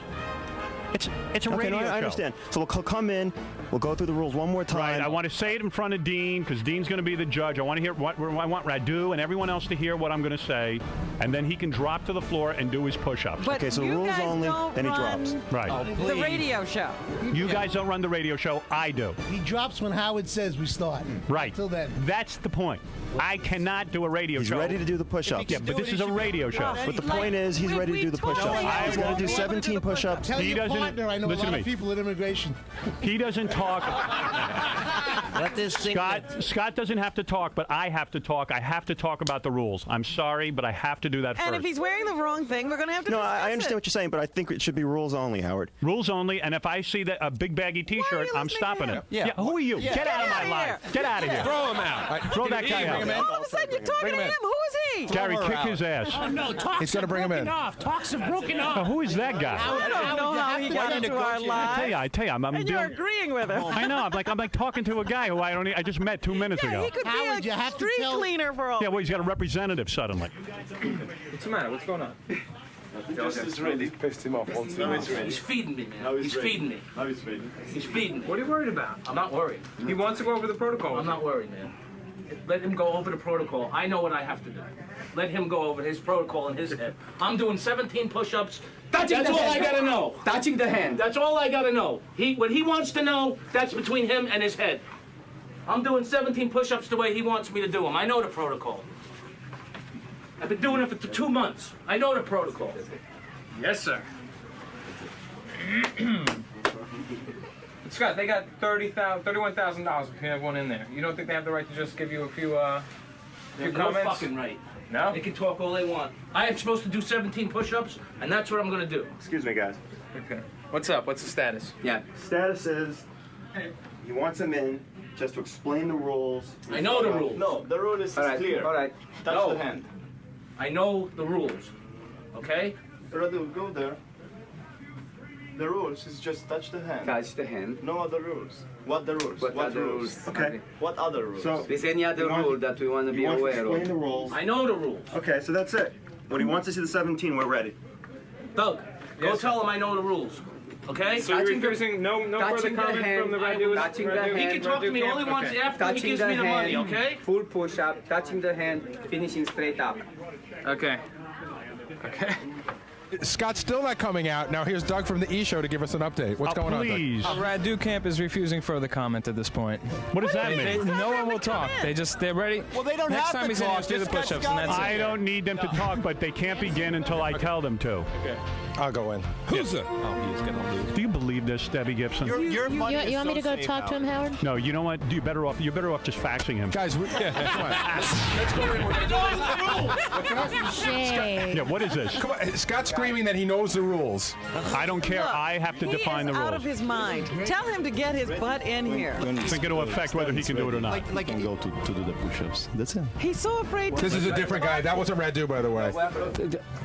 It's a okay, radio no, show. I understand. So we'll come in. We'll go through the rules one more time. Right. I want to say it in front of Dean because Dean's going to be the judge. I want to hear what I want Radu and everyone else to hear what I'm going to say, and then he can drop to the floor and do his push-ups. But okay, so you rules guys only. don't Then he run drops. Right. The radio show. You guys don't run the radio show. I do. He drops when Howard says we start. Right. Till then. That's the point. I cannot do a radio He's show. ready to do the push-ups. Yeah, but this is a radio show. But the point is, he's ready to do the push-ups. He's going to do 17 push-ups. Tell your partner I know a listen lot to of me. people at immigration. He doesn't talk. Scott doesn't have to talk, but I have to talk. I have to talk about the rules. I'm sorry, but I have to do that And first. if he's wearing the wrong thing, we're going to have to No, discuss I understand what you're saying, but I think it should be rules only, Howard. Rules only, and if I see that a big baggy T-shirt, I'm stopping it. Yeah. Who are you? Yeah. Get out of my life. Get out of here. Throw him out. Throw that guy out. All of a sudden, you're talking to him. Who is he? Gary, kick his ass. Oh, no, talks He's gonna have bring him broken in. off. Talks have broken off. Who is that guy? I don't know how he got into our lives. I tell you, I'm And doing. you're agreeing with him. I know. I'm like talking to a guy who I just met 2 minutes ago. He could Howard, be you a have to street tell- cleaner for all. Yeah, well, he's got a representative suddenly. What's the matter? What's going on? Just really pissed him off once. No, it's ready. He's feeding me, man. He's feeding me. Now he's ready. He's feeding me. What are you worried about? I'm not worried. He wants to go over the protocol. I'm not worried, man. Let him go over the protocol. I know what I have to do. Let him go over his protocol in his head. I'm doing 17 push-ups. That's all I gotta know. Touching the hand. That's all I gotta know. What he wants to know, that's between him and his head. I'm doing 17 push-ups the way he wants me to do them. I know the protocol. I've been doing it for 2 months. I know the protocol. Yes, sir. Scott, they got $31,000 between everyone in there. You don't think they have the right to just give you a few There's no comments? fucking right. No? They can talk all they want. I am supposed to do 17 push-ups, and that's what I'm gonna do. Excuse me, guys. Okay. What's up? What's the status? Yeah. Status is he wants him in just to explain the rules. I know the rules. No, the rule is clear. All right. Touch No. the hand. I know the rules. Okay? Radu, go there. The rules is just touch the hand. Touch the hand. No other rules. What the rules? What other rules? Okay. What other rules? So Is any other rule that we want to be he wants to aware explain of? the rules. I know the rules. Okay, so that's it. When he wants to see the 17, we're ready. Doug, go Yes, tell him I know the rules. Okay? So you're refusing no further touching the comment hand, from the Radu? touching the He hand. can talk to me all he wants Okay. after he Touching gives the me the money, hand. okay? Full push-up. Touching the hand. Finishing straight up. Okay. Okay. Scott's still not coming out. Now here's Doug from the E Show to give us an update. What's going on, Doug? Please. Radu Camp is refusing further comment at this point. What does that mean? No one will talk. They're ready. Well, they don't Next have time to he's gonna talk. just do the Just push-ups, got and that's Scott I it. don't need them to talk, but they can't begin until I tell them to. Okay. I'll go in. Who's it? Oh, he's gonna lose. Do you believe this, Debbie Gibson? Your money You want me to go talk to him, Howard? No, you know what? You're better off just faxing him. Guys, Shame. Yeah, what is this? come on. Scott's screaming that he knows the rules. I don't care. Look, I have to define the He is rules. out of his mind. Tell him to get his butt in here. I think it'll affect whether he can do it or not. Like can go to do the push-ups. That's it. He's so afraid to. This is a different guy. That wasn't Radu, by the way.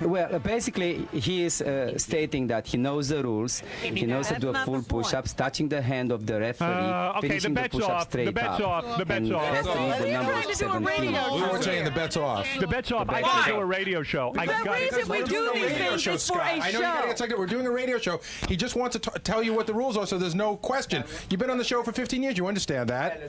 Well, basically, he is stating that he knows the rules. He knows how to do That's not full the point. push-ups, touching the hand of the referee, Okay, the finishing the bet's push-up off. straight The bet's up. off. The bet's and off. wrestling is the He's number trying to do a 17. radio Howard's saying the bet's off. The bet's off. I got to do a radio show. I The got reason we do these things is for a I know you gotta show. get second. We're doing a radio show. He just wants to tell you what the rules are, so there's no question. You've been on the show for 15 years. You understand that?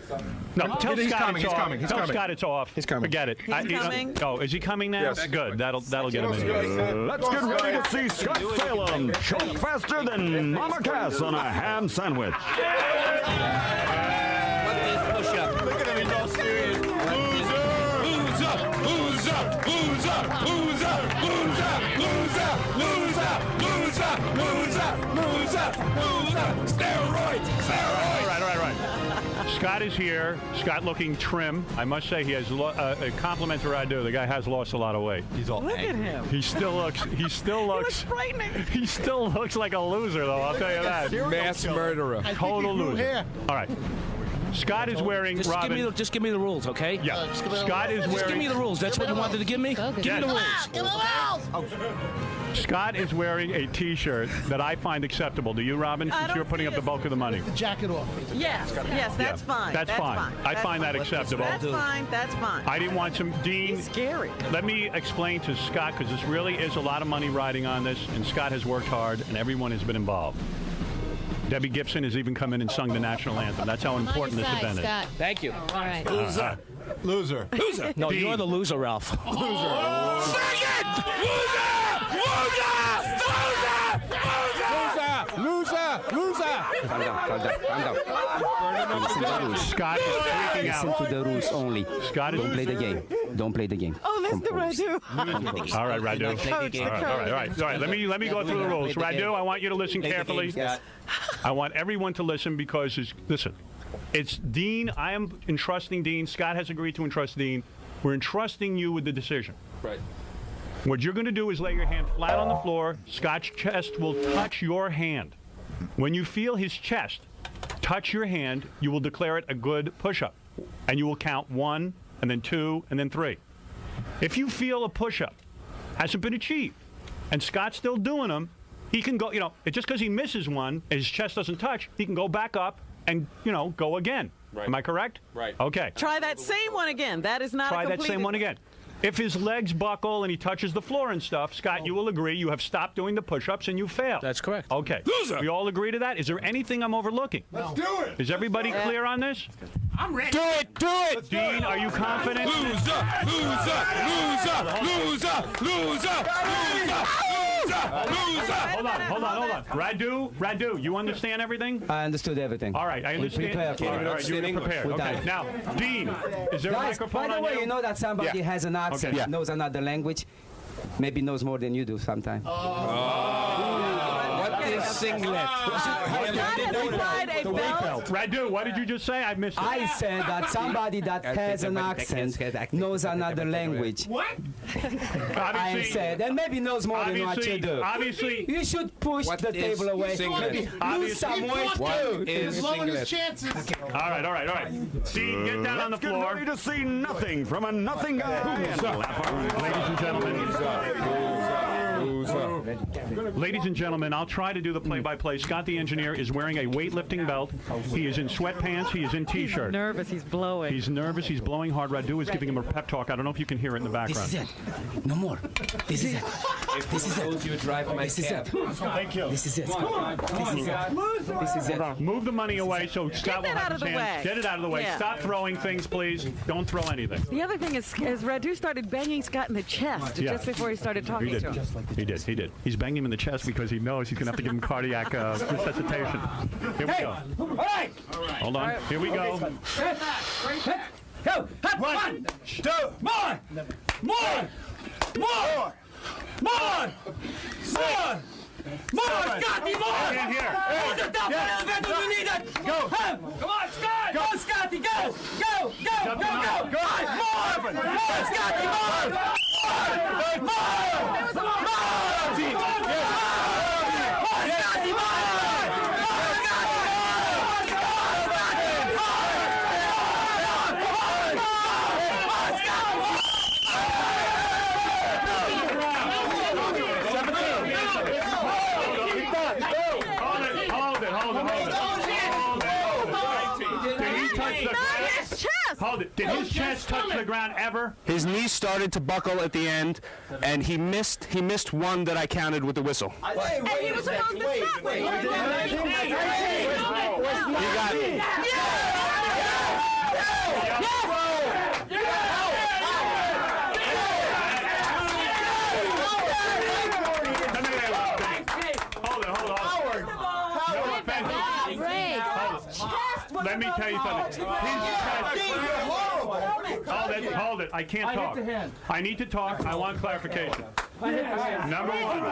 No, tell He's Scott coming, it's he's off. coming, he's Tell coming. Scott it's off. He's coming. Forget it. He's coming? Oh, is he coming now? Yes. Good. That'll get him in. Let's get ready to see Scott Salem choke faster than Mama Cass on a ham sandwich. Look at him, he's all serious. Who's up? Who's up? Who's up? Who's up? Who's up? Who's up? Who's up? Who's up? Who's up? Who's up? Who's up? Steroids! Steroids! All right. Scott is here. Scott looking trim. I must say he has a compliment to Radu. The guy has lost a lot of weight. He's all Look at him. He still looks Frightening. he still looks like a loser though, I'll tell you that. Mass murderer. Total loser. All right. Scott is wearing Robin. Just give me the rules, okay? Yeah. Scott is Just give wearing me the rules. That's what you wanted to give me? Go, Give me the rules. Give me the rules. Scott is wearing a T-shirt that I find acceptable. Do you, Robin? I Since don't you're putting up the bulk of the money. The jacket off. Yes, that's fine. That's fine. I find that acceptable. That's fine. That's fine. I didn't want some Dean. He's scary. Let me explain to Scott because this really is a lot of money riding on this, and Scott has worked hard, and everyone has been involved. Debbie Gibson has even come in and sung the national anthem. That's how important this event is. Thank you. All right. Loser. Loser. No, Dean. you're the loser, Ralph. Scott is freaking out. Listen to the rules only. Scott is Don't play the game. Don't play the game. Oh, listen to Radu. All right, Radu. All right. Let me go through the rules. Radu, I want you to listen carefully. I want everyone to listen because, listen, it's Dean. I am entrusting Dean. Scott has agreed to entrust Dean. We're entrusting you with the decision. Right. What you're going to do is lay your hand flat on the floor. Scott's chest will touch your hand. When you feel his chest touch your hand, you will declare it a good push-up. And you will count 1, and then 2, and then 3. If you feel a push-up hasn't been achieved, and Scott's still doing them, he can go, just because he misses one, his chest doesn't touch, he can go back up and, go again. Right. Am I correct? Right. Okay. Try that same one again. That is not Try a that completed. same one again. If his legs buckle and he touches the floor and stuff, Scott, you will agree you have stopped doing the push-ups and you failed. That's correct. Okay. Loser. We all agree to that? Is there anything I'm overlooking? Let's do it. Is everybody clear on this? I'm ready. Do it. Do it. Dean, are you confident? Loser. Hold on. Radu, you understand everything? I understood everything. All right, I understand. All right, you were prepared. Okay. Now, Dean, is there a Guys, microphone by the on way, you? you know that somebody has an accent, Okay. knows another language, maybe knows more than you do sometimes. What is singlet? Radu, what did you just say? I missed it. I said that somebody that has an accent knows another language. What? I said, and maybe knows more than what you do. Obviously, you should push the table away. Maybe lose some weight too. Is singlet? Chances. All right. Dean, get down on the Get floor. ready to see nothing from a nothing guy. Ladies and gentlemen. Ladies and gentlemen, I'll try to do the play-by-play. Scott, the engineer, is wearing a weightlifting belt. He is in sweatpants. He is in T-shirt. He's nervous. He's blowing. He's nervous. He's blowing hard. Radu is giving him a pep talk. I don't know if you can hear it in the background. This is it. No more. This is it. This is it. You drive my This is it. Thank you. This is it. This is it. This is it. Move the money away so Scott will have his hands. Get it out of the way. Yeah. Stop throwing things, please. Don't throw anything. The other thing is Radu started banging Scott in the chest just before he started talking to him. He did. He's banging him in the chest because he knows he's going to have to give him cardiac resuscitation. Here we go. All right. Hold on. Here we go. Go. 1, 2, more. Scotty, more! I can't hear. Hold the top elevator, you need it! Go! Come on, Scott! Go, Scotty, go! Go! More, Scotty, more! Hold it. Did his chest touch the ground ever? His knee started to buckle at the end, and he missed one that I counted with the whistle. He was supposed to stop. Wait. He got it. Let me tell you something. Hold it. I can't talk. I need to talk. I want clarification. Number one.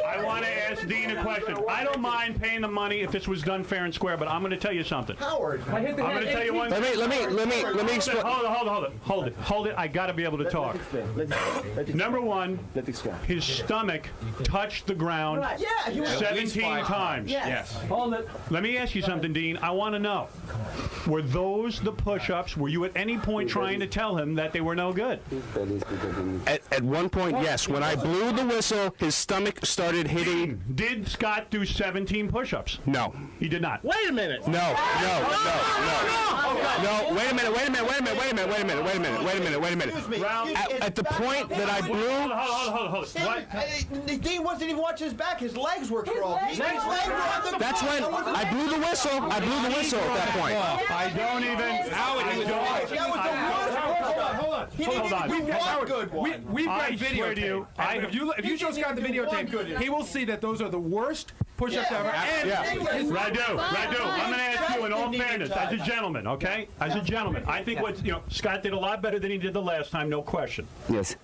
I want to ask Dean a question. I don't mind paying the money if this was done fair and square, but I'm going to tell you something. Howard. I'm going to tell you one thing. Let me explain. Hold it. I got to be able to talk. Number one, his stomach touched the ground 17 times. Yes. Hold it. Let me ask you something, Dean. I want to know. Were those the push-ups? Were you at any point trying to tell him that they were no good? At one point, yes. When I blew the whistle, his stomach started hitting. Did Scott do 17 push-ups? No. He did not. Wait a minute. No. Wait a minute. At the point that I blew. Hold. What? Dean wasn't even watching his back. His legs were curled. That's when I blew the whistle. I blew the whistle at that point. I don't even. Howard, he was hold on. We've got video. To you, if you show Scott the videotape, he will see that those are the worst push-ups ever. Radu, I'm going to ask you in all fairness, as a gentleman, okay? As a gentleman, I think Scott did a lot better than he did the last time, no question. Yes.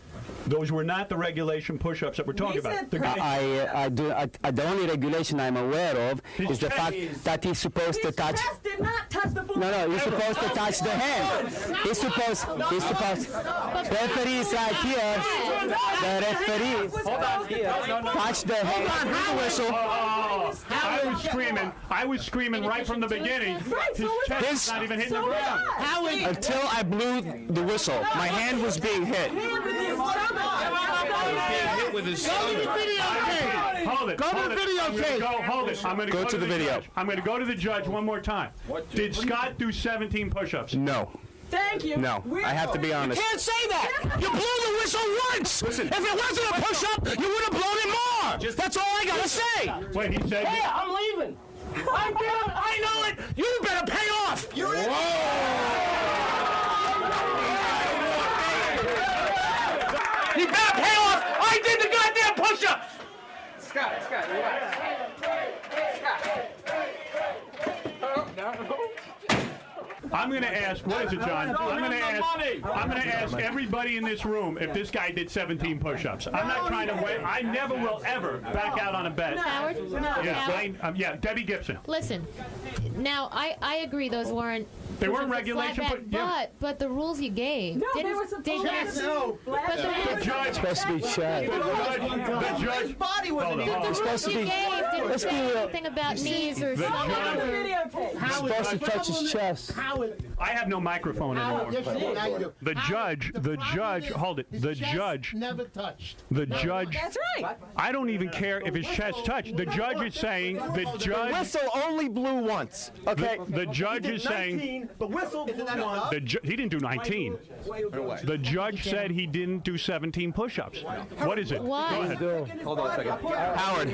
Those were not the regulation push-ups that we're talking about. The only regulation I'm aware of is the fact that he's supposed to touch. Did not touch the floor. No, he's supposed to touch the hand. He's supposed. The referee is right here. The referee touch the hand. Hold on, whistle. I was screaming right from the beginning. His chest is not even hitting the ground. Until I blew the whistle, my hand was being hit. With his Hold it. Go to the videotape. Hold it. I'm going to go to the video. I'm going to go to the judge one more time. Did Scott do 17 push-ups? No. Thank you. No, I have to be honest. You can't say that. You blew the whistle once. Listen, if it wasn't a push-up, you would have blown it more. That's all I got to say. Wait, he said... Hey, I'm leaving. I know it. You better pay off. He better pay off. I did the goddamn push-up. Scott, you're right. I'm going to ask, what is it, John? I'm going to ask everybody in this room if this guy did 17 push-ups. I'm not trying to win. I never will ever back out on a bet. Howard? Yeah, Debbie Gibson. Listen, now I agree those weren't. They weren't regulation, but the rules you gave. No, they were supposed to. The judge. Supposed to be checked. The judge. His body wasn't even. The rules you gave didn't say anything about knees or something. He's supposed to touch his chest. I have no microphone anymore. The judge, hold it. The judge never touched. The judge. That's right. I don't even care if his chest touched. The judge is saying the judge. The whistle only blew once. Okay. The judge is saying. The whistle blew once. He didn't do 19. The judge said he didn't do 17 push-ups. What is it? Why? Go ahead. Hold on a second. Howard.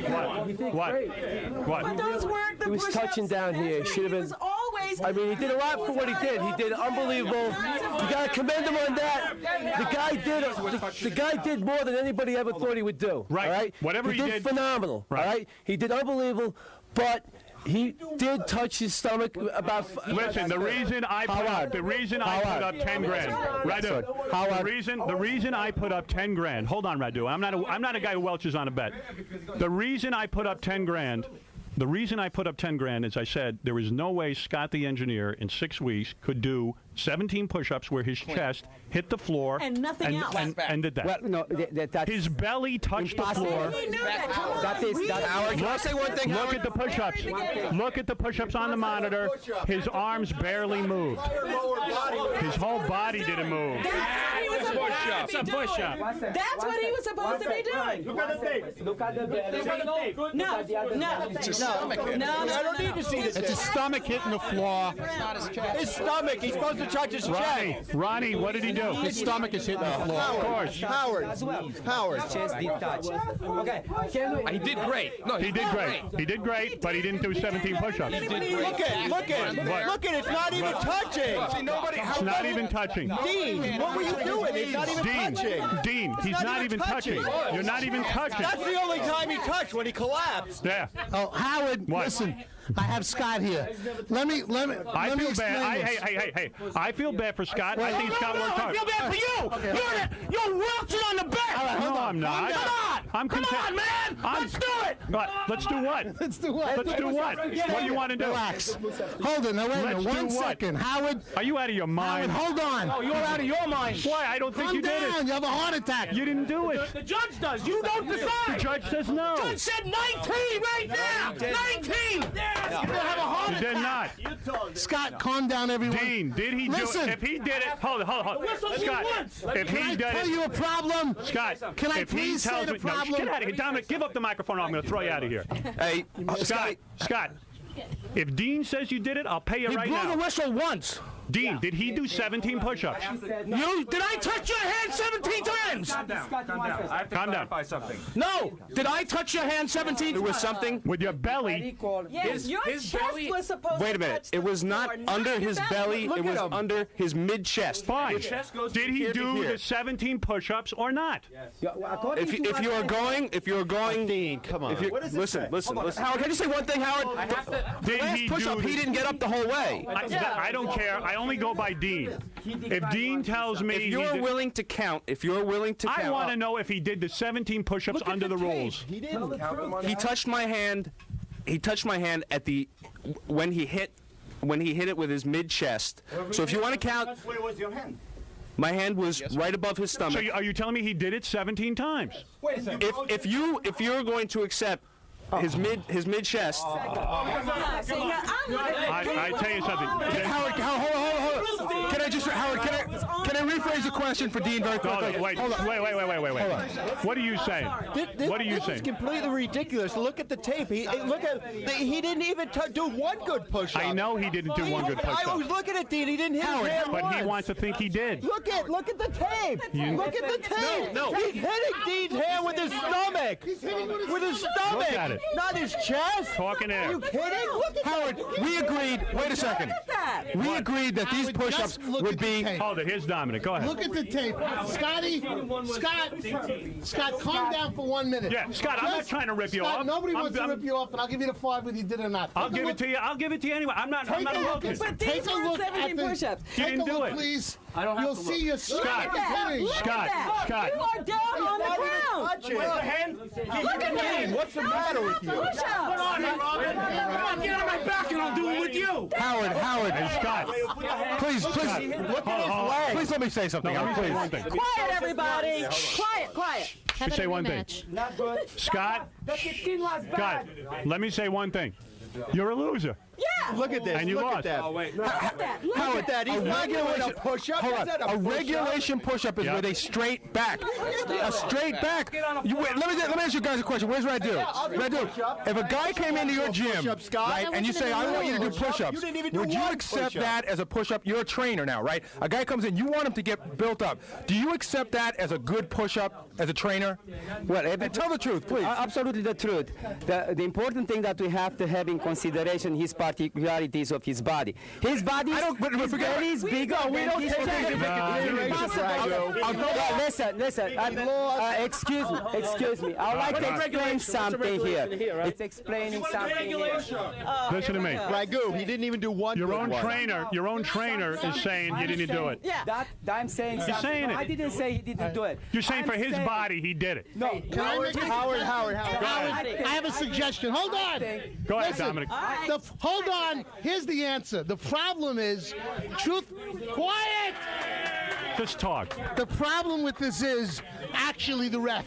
What? But those weren't the He was push-ups. touching down here. He should have been. I mean, he did a lot for what he did. He did unbelievable. You got to commend him on that. The guy did more than anybody ever thought he would do. Right. All right. Whatever he did. Phenomenal. Right. All right. He did unbelievable, but. He did touch his stomach about. Listen, the reason I put up 10 grand, Radu. The reason I put up 10 grand. Hold on, Radu. I'm not a guy who welches on a bet. The reason I put up 10 grand. The reason I put up 10 grand is I said there was no way Scott the engineer in 6 weeks could do 17 push-ups where his chest hit the floor and nothing else. And did that. Well, no, that's his belly touched the floor. Howard, can I say one thing? Look at the push-ups. Look at the push-ups on the monitor. His arms barely moved. His whole body didn't move. That's what he was supposed to be doing. That's what he was supposed to be doing. Look at the tape. Look at the No. I don't need to see this. It's his stomach hitting the floor. His stomach. He's supposed to touch his chest. Ronnie, what did he do? His stomach is hitting the floor. Of course. Howard. chest did touch. Okay. He did great. No, He did great. He did great, but he didn't do 17 push-ups. Look at. It's not even touching. It's not even touching. Dean, what were you doing? It's not even touching. Dean, he's not even touching. You're not even touching. That's the only time he touched, when he collapsed. Yeah. Oh, Howard, listen. I have Scott here. Let me I feel bad. Hey. I feel bad for Scott. I think Scott worked hard. I feel bad for you. You're welching on the bet. No, I'm not. Come on, man. Let's do it. Let's do what? Let's do what? Let's do what? What do you want to do? Relax. Hold it. Now, wait a minute. Let's 1 do what? second. Howard. Are you out of your mind? Howard, hold on. Oh, you're out of your mind. Why? I don't think Calm you did down. it. You have a heart attack. You didn't do it. The judge does. You don't decide. The judge says no. The judge said 19 right now. 19. You don't have a heart attack. or not? Scott, calm down, everyone. Dean, did he do Listen. it? If he did it, hold on. Scott, if Can he I did tell it, you a problem? Scott, Can I if he please say tells the me, no, problem? get out of here, Dominic. Give up the microphone. Or I'm going to throw you out of here. Hey, Scott. If Dean says you did it, I'll pay you right now. He blew the whistle once. Dean, did he do 17 push-ups? Did I touch your hand 17 times? Calm down. I have to clarify something. No. Did I touch your hand 17 times? It was something with your belly. Yes, your chest was supposed Wait a to minute. touch the It was not floor, under your his belly. Look It was at him. under his mid-chest. Fine. His chest goes Did from he here to do here. the 17 push-ups or not? If you are going, Dean, come on. Listen. Howard, can you say one thing, Howard? Did Last he push-up, do he didn't get up the whole way. I don't care. I only go by Dean. If Dean tells me If you're willing to count, I want to know if he did the 17 push-ups under the rules. He didn't. He touched my hand. He touched my hand at the when he hit it with his mid-chest. So if you want to count, Where was your hand? my hand was right above his stomach. So are you telling me he did it 17 times? Wait a second. If you're going to accept his mid-chest. I tell you something. Howard, hold on. Can I rephrase the question for Dean very quickly? Wait. What are you saying? What are you This saying? is completely ridiculous. Look at the tape. He didn't even do one good push-up. I know he didn't do one good push-up. I was looking at Dean. He didn't hit his hand But he once. wants to think he did. Look at the tape. Look at the tape. No. He's hitting Dean's hand with his stomach. With his stomach. Look at it. Not his chest. Talking Are air. you kidding? Look at Howard, we agreed. Wait a second. We agreed that these push-ups would be. Hold it. Here's Dominic. Go ahead. Look at the tape. Scott, calm down for 1 minute. Yeah, Scott, I'm not trying to rip you off. Nobody wants to rip you off, and I'll give you the 5 whether you did it or not. I'll give it to you. I'll give it to you anyway. I'm not looking. But these weren't 17 push-ups. You didn't do it. Please. I don't have You'll to see your Look at that. Scott. You are down on the ground. Look at me. What's the matter with you? Push-ups. Come on, get on my back and I'll do it with you. Howard, Hey, Scott. please let me say something. Howard, please. One thing. Quiet, everybody. Quiet. How about say a one thing. rematch? Not good. Scott, let me say one thing. You're a loser. Yeah. Look at this. And you Look lost. at that. Oh, wait. Look at that. Look Look at at that. He's not doing a push-up. Hold Is on. that A push-up? regulation push-up is with a straight back. A straight back. Let me ask you guys a question. Here's what I do. If a guy came into your gym, right, and you say, I want you to do push-ups, You didn't even do would you one accept push-up. that as a push-up? You're a trainer now, right? A guy comes in, you want him to get built up. Do you accept that as a good push-up as a trainer? Well, Tell the truth, please. Absolutely the truth. The important thing that we have to have in consideration his particularities of his body. His body is very big. We don't take anything Listen. Excuse me. I would like to explain something here. It's explaining something here. Listen to me. Ragu, he didn't even do one. Your good own one. trainer is saying you didn't do it. Yeah. That I'm saying You're something. saying it. I didn't say he didn't do it. You're saying I'm for his saying- body, he did it. No. Howard. I have a suggestion. Hold on. Go ahead, Listen, Dominic. Hold on. Here's the answer. The problem is, quiet. Just talk. The problem with this is actually the ref.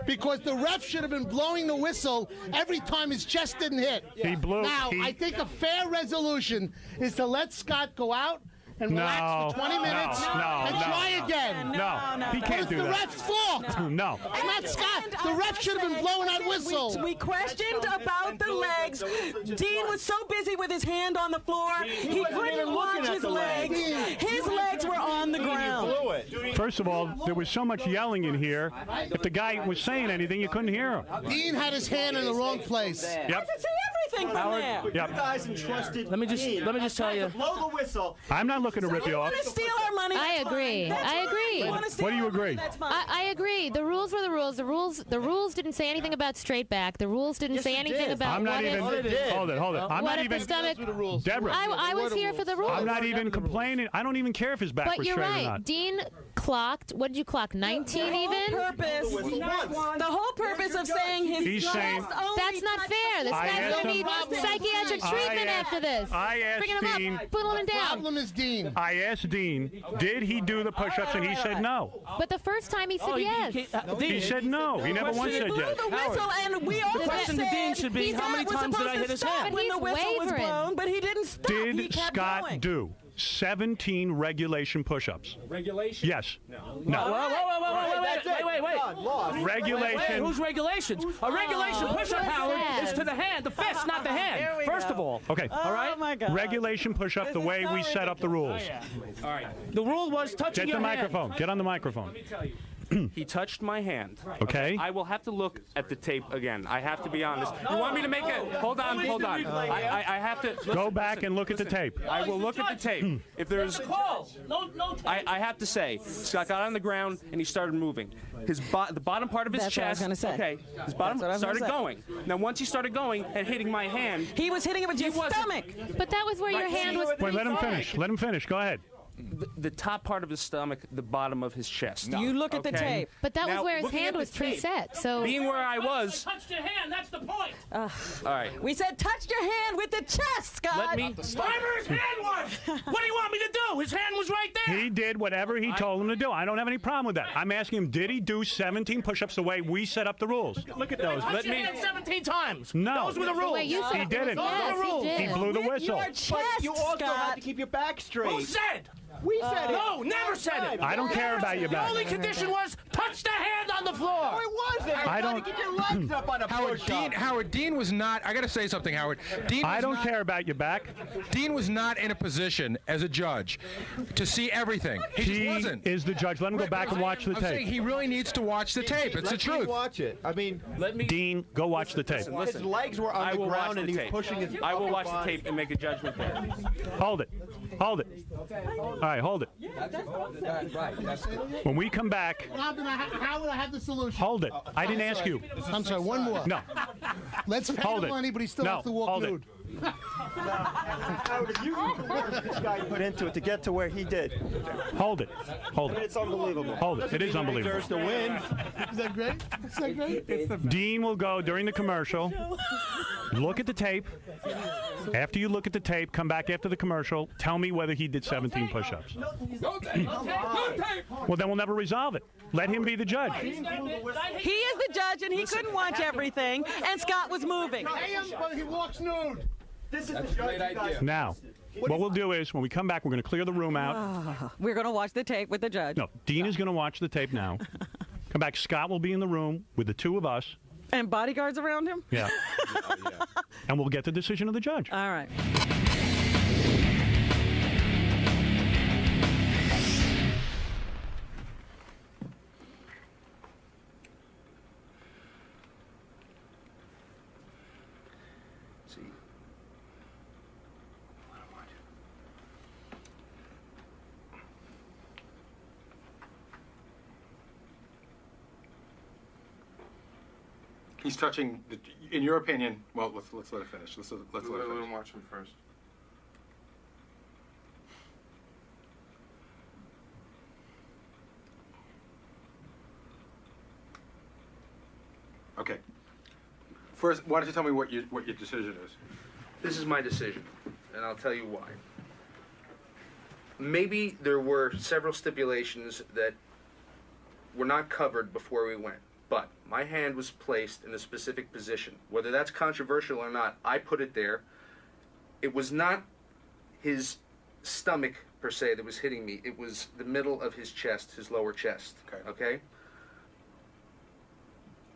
Because the ref should have been blowing the whistle every time his chest didn't hit. He blew. Now, I think a fair resolution is to let Scott go out and relax for 20 minutes and try again. No, he can't do But that. it's the ref's fault. No. It's not Scott. The ref should have been blowing that whistle. We questioned about the legs. Dean was so busy with his hand on the floor, he couldn't watch his legs. His legs were on the ground. First of all, there was so much yelling in here. If the guy was saying anything, you couldn't hear him. Dean had his hand in the wrong place. I Yep. could see everything from there. Yep. Guys entrusted. Let me just tell you. Blow the whistle. I'm not looking to rip you You off. want to steal our money? I that's agree. fine. That's I fine. agree. You wanna steal What do you our money, agree? That's fine. I agree. The rules were the rules. The rules didn't say anything about straight back. The rules didn't say anything about I'm not what even. if. Hold it. I'm What not if even. the stomach? Deborah. I was here for the rules. I'm not even complaining. I don't even care if his back But was you're straight or right. not. Dean clocked. What did you clock? 19 even? The whole purpose of saying his that's not fair. This guy's going to need psychiatric treatment after this. I asked Bringing him Dean. up, putting him down. Problem is Dean. I asked Dean, did he do the push-ups, and he said no. But the first time he said yes. He said no. He never once said yes. The whistle, and we all The question to Dean should be, how many times did I hit his hand? When the whistle was blown, but he didn't stop. He Did kept Scott going. do 17 regulation push-ups? Regulation? Yes. No. Wait. Regulation. Who's regulations? A regulation push-up, Howard, is to the hand, the fist, not the hand. First of all. Okay. All right? Oh, my God. Regulation push-up the way we set up the rules. All right. The rule was touching Get your the hand. microphone. Get on the microphone. Let me tell you. He touched my hand. Okay. I will have to look at the tape again. I have to be honest. You want me to make it? Hold on. I have to. Go back and look at the tape. I will look at the tape. If there's I have to say, Scott got on the ground and he started moving. The bottom part of his That's what I was chest. gonna say. Okay. His bottom That's what I was started gonna say. going. Now once he started going and hitting my hand, He was hitting it with your stomach. But that was where your hand was. Wait, let him finish. Let him finish. Go ahead. the top part of his stomach, the bottom of his chest. You look at the tape. But that Now, was where his looking hand at was the tape, preset. So being where I was. Touched your hand. That's the point. All right. We said touch your hand with the chest, Scott. Let me. Wherever his hand was. What do you want me to do? His hand was right there. He did whatever he told him to do. I don't have any problem with that. I'm asking him, did he do 17 push-ups the way we set up the rules? Look at those. Touch your hand 17 times. No. Those were the rules. Wait, you said He didn't. Those were the rules. He blew the whistle. Your chest, But you also Scott. have to keep your back straight. Who said? We said it. No, never said it. I don't care about your The back. only condition was touch the hand on the floor. No, it wasn't. I don't- Get your legs up on a push-up. Howard Dean was not. I got to say something, Howard. Dean I was don't not- care about your back. Dean was not in a position as a judge to see everything. He just He wasn't. is the judge. Let him go back and watch the I'm saying tape. he really needs to watch the tape. It's the Let me truth. watch it. I mean, Dean, go watch the tape. his legs were on I the will watch ground and the he was tape. pushing his. I will upper watch the body. tape and make a judgment there. Hold it. Hold it. All right, hold it. When we come back, How would I have the solution? hold it. I didn't ask you. I'm sorry, one more. No. Let's pay Hold the it. money, but he still No, has to walk hold it. nude. Howard, if you put what this guy put into it to get to where he did, Hold it. Hold it. it's unbelievable. Hold it. It is unbelievable. Deserves to win. Is that great? Is that great? Dean will go during the commercial. Look at the tape. After you look at the tape, come back after the commercial. Tell me whether he did 17 push-ups. Well, then we'll never resolve it. Let him be the judge. He is the judge, and he couldn't watch everything, and Scott was moving. Pay him, but he walks nude. This is the judge. You guys. Now, what we'll do is, when we come back, we're going to clear the room out. We're going to watch the tape with the judge. No, Dean is going to watch the tape now. Come back. Scott will be in the room with the two of us. And bodyguards around him? Yeah. And we'll get the decision of the judge. All right. He's touching, in your opinion, well, let's let it finish. Let's let it finish. Let him watch him first. Okay. First, why don't you tell me what your decision is? This is my decision, and I'll tell you why. Maybe there were several stipulations that were not covered before we went, but my hand was placed in a specific position. Whether that's controversial or not, I put it there. It was not his stomach, per se, that was hitting me. It was the middle of his chest, his lower chest. Okay?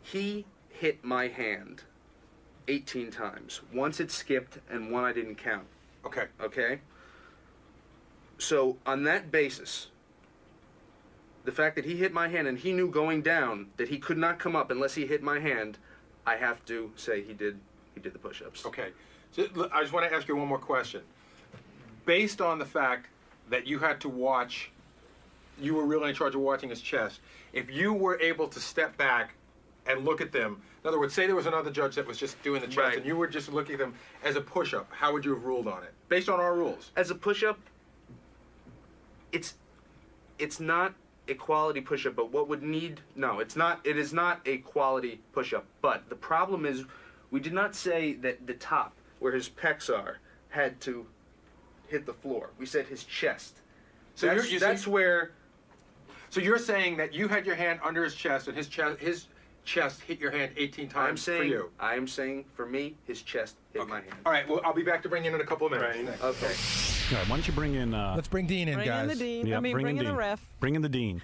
He hit my hand 18 times. Once it skipped, and one I didn't count. Okay. Okay? So, on that basis, the fact that he hit my hand and he knew going down that he could not come up unless he hit my hand, I have to say he did the push-ups. Okay. So, I just want to ask you one more question. Based on the fact that you had to watch, you were really in charge of watching his chest, if you were able to step back and look at them, in other words, say there was another judge that was just doing the chest Right. and you were just looking at them as a push-up, how would you have ruled on it? Based on our rules. As a push-up, it's not a quality push-up, but what would need... No, it's not. It is not a quality push-up. But the problem is we did not say that the top, where his pecs are, had to hit the floor. We said his chest. So That's where... So you're saying that you had your hand under his chest, and his chest hit your hand 18 times for you. I am saying, for me, his chest hit my hand. All right, well, I'll be back to bring you in a couple of minutes. Okay. All right, why don't you bring in... Let's bring Dean in, Bring guys. in the dean. Yeah, bring in the Dean. ref. Bring in the dean.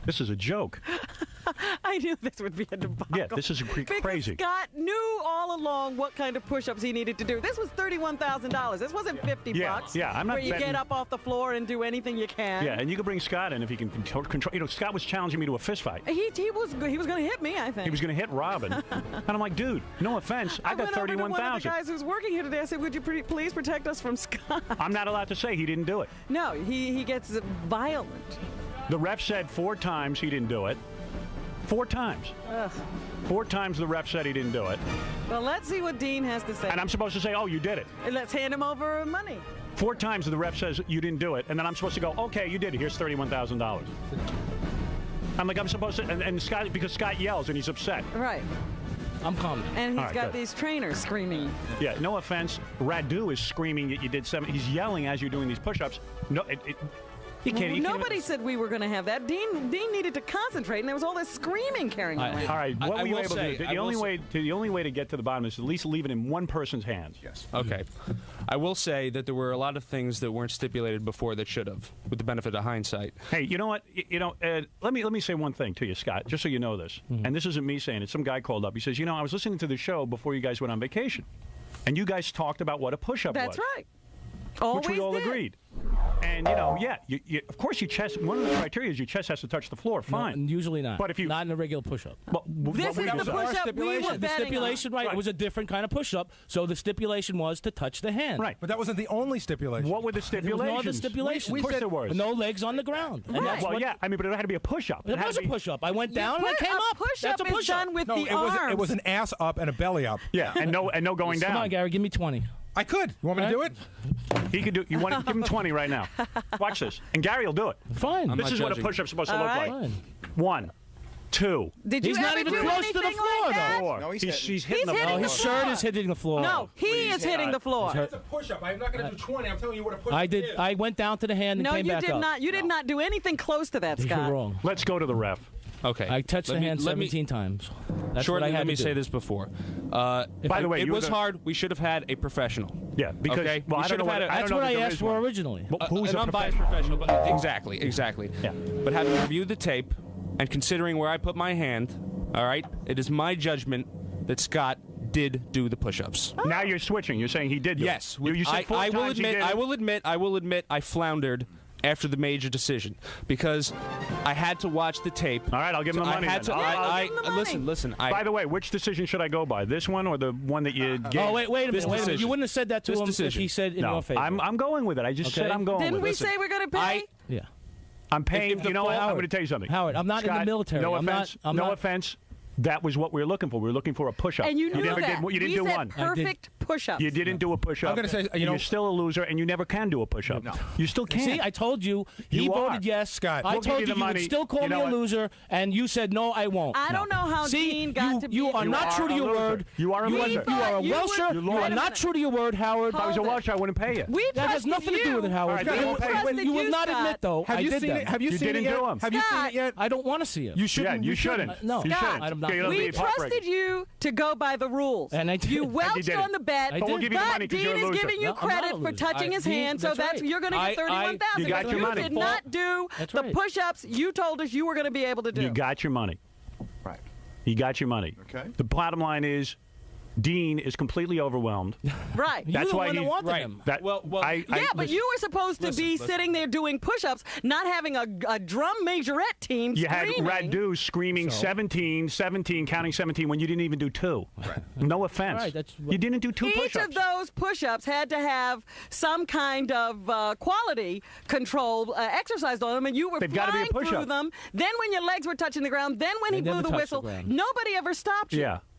This is a joke. I knew this would be a debacle. Yeah, this is Because crazy. Scott knew all along what kind of push-ups he needed to do. This was $31,000. This wasn't $50 bucks. Yeah, I'm not where you betting- get up off the floor and do anything you can. Yeah, and you can bring Scott in if he can control. You know, Scott was challenging me to a fist fight. He was going to hit me, I think. He was going to hit Robin, and I'm like, dude, no offense, I got went over to one of the 31,000. guys who's working here today. I said, would you please protect us from Scott? I'm not allowed to say he didn't do it. No, he gets violent. The ref said 4 times he didn't do it. 4 times. Ugh. 4 times the ref said he didn't do it. Well, let's see what Dean has to say. And I'm supposed to say, oh, you did it. And let's hand him over money. 4 times the ref says you didn't do it, and then I'm supposed to go, okay, you did it. Here's $31,000. I'm like, I'm supposed to, and Scott, because Scott yells and he's upset. Right. I'm calm. And he's All right, got good. these trainers screaming. Yeah, no offense. Radu is screaming that you did 7. He's yelling as you're doing these push-ups. No, he can't. Nobody said we were going to have that. Dean needed to concentrate, and there was all this screaming carrying on. All right, what were you able to do? The only way to get to the bottom is at least leave it in one person's hands. Yes. Okay. I will say that there were a lot of things that weren't stipulated before that should have, with the benefit of hindsight. Hey, you know what? Let me say one thing to you, Scott, just so you know this. And this isn't me saying it. Some guy called up. He says, I was listening to the show before you guys went on vacation, and you guys talked about what a push-up was. That's right. Which we all agreed. And, of course your chest, one of the criteria is your chest has to touch the floor. Fine. No, usually not. But if you... Not in a regular push-up. This is the push-up we were The stipulation, right, it was a different kind of push-up, so the stipulation was to touch the hand. Right. But that wasn't the only stipulation. What were the stipulations? There was no other stipulations. Of course there was. No legs on the ground. And that's Well, what, yeah, but it had to be a push-up. It was a push-up. I went down and I came up. That's a Push-up is push-up. done with No, the arms. it was an ass up and a belly up. Yeah, and no going down. Come on, Gary, give me 20. I could. You want me to do it? He could do. You want to give him 20 right now? Watch this, and Gary will do it. Fine. This is what a push-up's supposed to look like. 1, 2. Did you He's not ever even do close to the anything floor, like that? though. No, he's hitting He's the hitting floor. Oh, his shirt is hitting the floor. No, he is hitting the floor. It's a push-up. I'm not going to do 20. I'm telling you what a push-up I did. is. I went down to the hand and No, came you back did up. not. You did not do anything close to that, Scott. You're wrong. Let's go to the ref. Okay. I touched the hand 17 times. That's Shortly, what I had let me to do. say this before. By the way, it was hard. We should have had a professional. Yeah, because okay? well, We I should don't know have had That's what I asked for originally. Who's an a unbiased professional? But exactly. Yeah. But having reviewed the tape and considering where I put my hand, all right, it is my judgment that Scott did do the push-ups. Now you're switching. You're saying he did do Yes. it. You said 4 I will times he admit. did I it. will admit. I floundered after the major decision because I had to watch the tape. All right, I'll give him the money. I had to. then. I listen. By the way, which decision should I go by? This one or the one that you gave? Oh, wait a This minute. decision. You wouldn't have said that to This him decision. if he said in No, your favor. I'm going with it. I just said I'm going Didn't with we it. say we're going to pay? Yeah. I'm paying. If the You know what? I'm Howard, going to tell you something. Howard, I'm not in the Scott, military. No I'm offense. not- I'm no not- offense. That was what we were looking for. We were looking for a push-up. And you knew never that. Did, you didn't We do said one. perfect push-ups. You didn't do a push-up. I'm gonna say, you're still a loser, and you never can do a push-up. No. You still can't. See, I told you. He You voted are. yes. Scott, I we'll give told you you the you would money. still call You know me a what? loser, and you said no, I won't. I don't know how See, Dean got to be. you are not true to your word. You are a You loser. are a You Welsher. would- You are Wait a not minute. true to your word, Howard. If I was a Welsh, I wouldn't pay you. We That has trusted nothing to do you. with it, Howard. All right, then We we'll pay you. trusted You will you, not Scott. admit, though, Have I you did seen them. it? Have you You seen didn't it yet? do 'em. Have you seen Scott. it yet? I don't want to see him. You shouldn't. Yeah, you shouldn't. No. You Scott. shouldn't. I'm not. Okay, it'll We be heartbreaking. trusted you to go by the rules. And I did. You And you welched did on it. the bet, I But we'll give you the money but 'cause Dean you're a is loser. giving you No, I'm not credit a for loser. touching his hand, so that's right. you're going to get $31,000. You got your money. You did not do That's the right. push-ups you told us you were going to be able to do. You got your money. Right. You got your money. Okay. The bottom line is, Dean is completely overwhelmed. Right. That's why one that he wanted right. him. That, Well, I, Yeah, but listen, you were supposed to be sitting there doing push-ups, not having a drum majorette team you had screaming. Radu screaming 17, counting 17 when you didn't even do 2. Right. No offense. Right, that's you didn't do 2 Each push-ups. of those push-ups had to have some kind of quality control exercised on them, and you were They've gotta be a flying through push-up. them. Then when your legs were touching the ground, then when he They blew never the touched whistle, the ground. nobody ever stopped you. Yeah.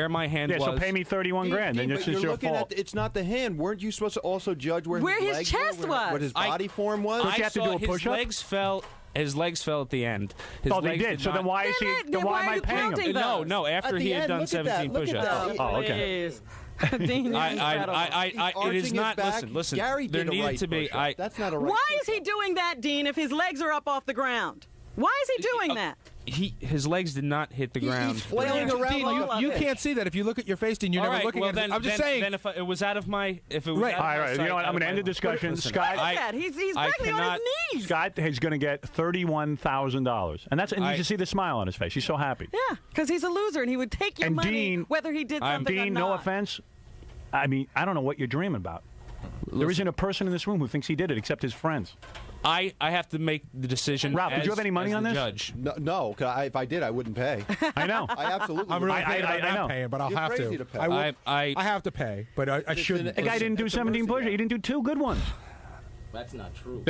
where my hand was. so pay me 31 grand, and this is your fault. It's not the hand. Weren't you supposed to also judge where his legs chest were, was? what his body form was? I saw his legs fell. His legs fell at the end. His they legs did. So then why is he? Then why am I paying him? No. After he had done 17 push-ups. Oh, okay. Dean, it is not. Listen. Gary there did a needed right to be. That's not a right. Why is he doing that, Dean? If his legs are up off the ground, why is he doing that? his legs did not hit the ground. He's flailing around Dean, like you can't see that if you look at your face, Dean. You're All never right, looking well, at then, it. I'm just then, saying. Then if it was out of my, if it was Right. out of All my right, sight, you know what? I'm out going to of end the my- discussion. Listen, Scott, Look at that. He's I practically on cannot- his knees. Scott is going to get $31,000, and that's. And you I- can see the smile on his face. He's so happy. Yeah, because he's a loser, and he would take your And money Dean- whether he did something or Dean, not. no offense. I mean, I don't know what you're dreaming about. There isn't a person in this room who thinks he did it except his friends. I have to make the decision. Rob, did you have any money as on the this? Judge. No, 'cause if I did, I wouldn't pay. I know. I absolutely. I'm really wouldn't. afraid about I know. not paying, but I'll You're have crazy to. to pay. I have to pay, but I shouldn't. The guy didn't do 17 push-ups. He didn't do 2 good ones. That's not true.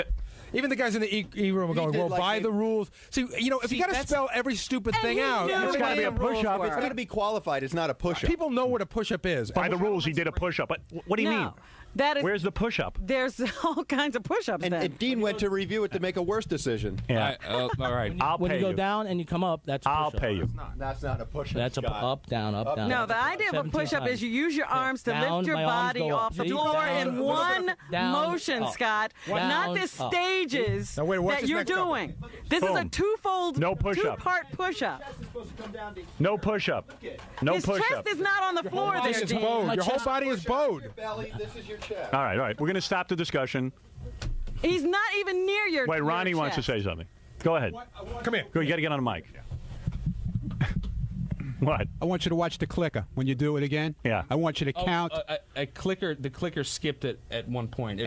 Even the guys in the E room are going, well, by the rules. See, you know, if you got to spell every stupid thing out, It's got to be a push-up. It's got to be qualified. It's not a push-up. People know what a push-up is. By the rules, he did a push-up. But what do you mean? That is, Where's the push-up? There's all kinds of push-ups then. And Dean went to review it to make a worse decision. Yeah. All right. I'll When pay you go you. down and you come up, that's a I'll push-up. pay you. That's not a push-up. That's a up, down, up, down. No, the idea of a 17 push-up times. is you use your arms to Down, lift your my arms body go up. off the See? floor Down, in one down, motion, up. Scott. Down, Not the up. stages Now, wait, what's that this you're next number? doing. This is a Boom. twofold, No push-up. two-part push-up. No push-up. No His push-up. chest is not on the floor there, It's Dean. bowed. Your whole body is bowed. Belly. This is your chest. All right. We're going to stop the discussion. He's not even near your Wait, Ronnie your wants to chest. say something. Go ahead. Come here. Go. You got to get on the mic. What? I want you to watch the clicker when you do it again. Yeah. I want you to count. The clicker skipped it at one point.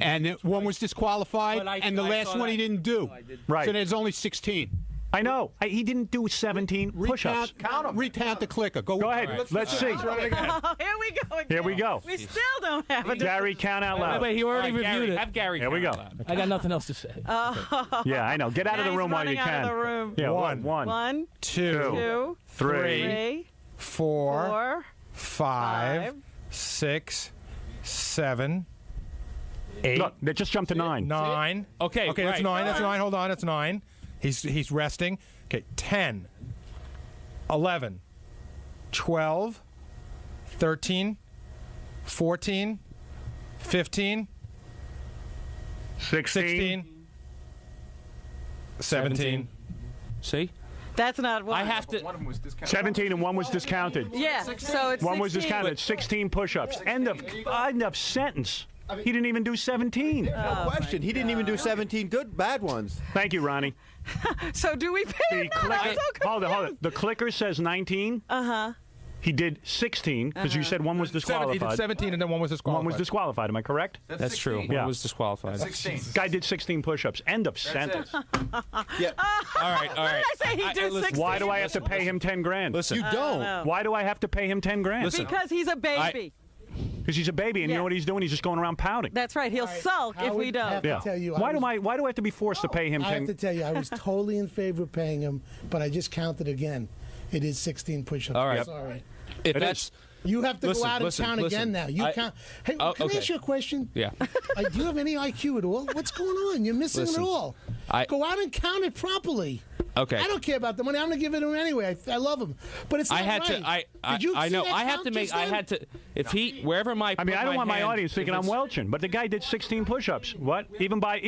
One was disqualified, But I- and the I last saw one he that. didn't do. Right. So there's only 16. I know. He didn't do 17 push-ups. Recount the clicker. Go ahead. Let's see. Oh, here we go again. Here we go. We still don't have a Gary, count out loud. Wait, he already All right, reviewed Gary, it. Have Gary. Here we count go. out loud. I got nothing else to say. Yeah, I know. Get out of the Now room he's while you running out can. of the room. Yeah, One. One, Two, two, 3, three, 4, four, 5, 6, 7, 8. Look, they just jumped to 9. 9. Okay, Okay, that's right. 9. That's 9. Hold on. That's 9. He's resting. Okay, 10, 11, 12, 13, 14, 15, 16, 17. See? That's not one. I have to. 17 and 1 was discounted. Yeah, so it's 1 was 16. discounted. 16 push-ups. End of sentence. He didn't even do 17. No question. He didn't even do 17 bad ones. Thank you, Ronnie. So do we pay The him? No, clicker, I'm so hold confused. it. The clicker says 19. Uh-huh. He did 16 because you said 1 was He did disqualified. 17, and then 1 was disqualified. 1 was disqualified. Am I correct? That's true. Yeah. One was disqualified. 16. Guy did 16 push-ups. End of sentence. Yeah. All right. All right. What did I say? He did listen, 16. Why do I have to pay him 10 grand? Listen. You don't. know. Why do I have to pay him 10 grand? Listen. Because he's a baby. Because he's a baby, and you Yeah. know what he's doing? He's just going around pouting. That's right. He'll sulk if we don't. Yeah. tell you, Why do I have to be forced to pay him I 10? have to tell you, I was totally in favor of paying him, but I just counted again. It is 16 push-ups. All right. I'm sorry. If It that's You have to Listen, go out and listen, count listen. again now. You I- count. Hey, Oh, can I okay. ask you a question? Yeah. Do you have any IQ at all? What's going on? You're missing Listen, it all. I- Go out and count it properly. Okay. I don't care about the money. I'm going to give it to him anyway. I love him, but it's not I had right. to. Did you I see know. that I have count to make. just I then? had to. If he wherever my. I mean, I don't want my hand, audience thinking if I'm it's- welching, but the guy did 16 push-ups. What? Even by the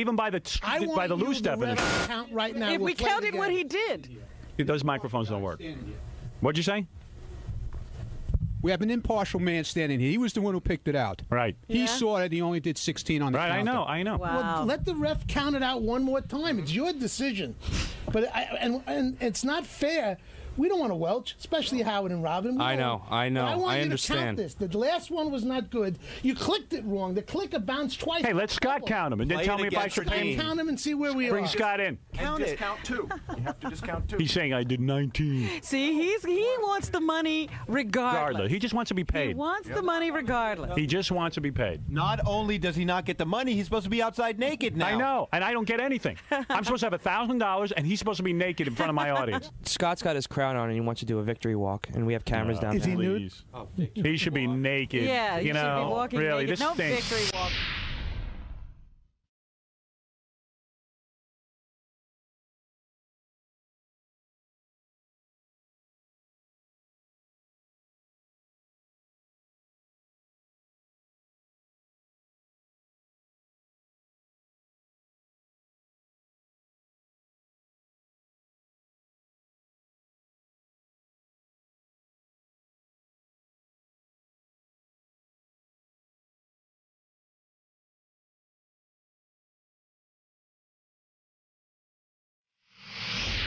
I want by the you, loose the definition. ref, to count right now. If We'll we play it counted what again. he did. Those microphones don't work. What'd you say? We have an impartial man standing here. He was the one who picked it out. Right. He Yeah. saw that he only did 16 on the Right. counter. I know. Wow. Well, let the ref count it out one more time. It's your decision. But and it's not fair. We don't want to welch, especially Howard and Robin. We I don't- know, I know, But I want I you understand. to count this. The last one was not good. You clicked it wrong. The clicker bounced twice. Hey, let Scott count him, and then Play tell it me if I again should for pay Dean. him. Count them and see where we Bring are. Scott in. Count it. Discount 2. You have to discount 2. He's saying I did 19. See, he wants the money regardless. Regardless, he just wants to be He paid. wants the money regardless. He just wants to be paid. Not only does he not get the money, he's supposed to be outside naked now. I know, and I don't get anything. I'm supposed to have $1,000, and he's supposed to be naked in front of my audience. Scott's got his crown on and he wants to do a victory walk, and we have cameras down there. Please. He should be naked. Yeah, you you know, should be walking really, naked. this No stinks. victory walk.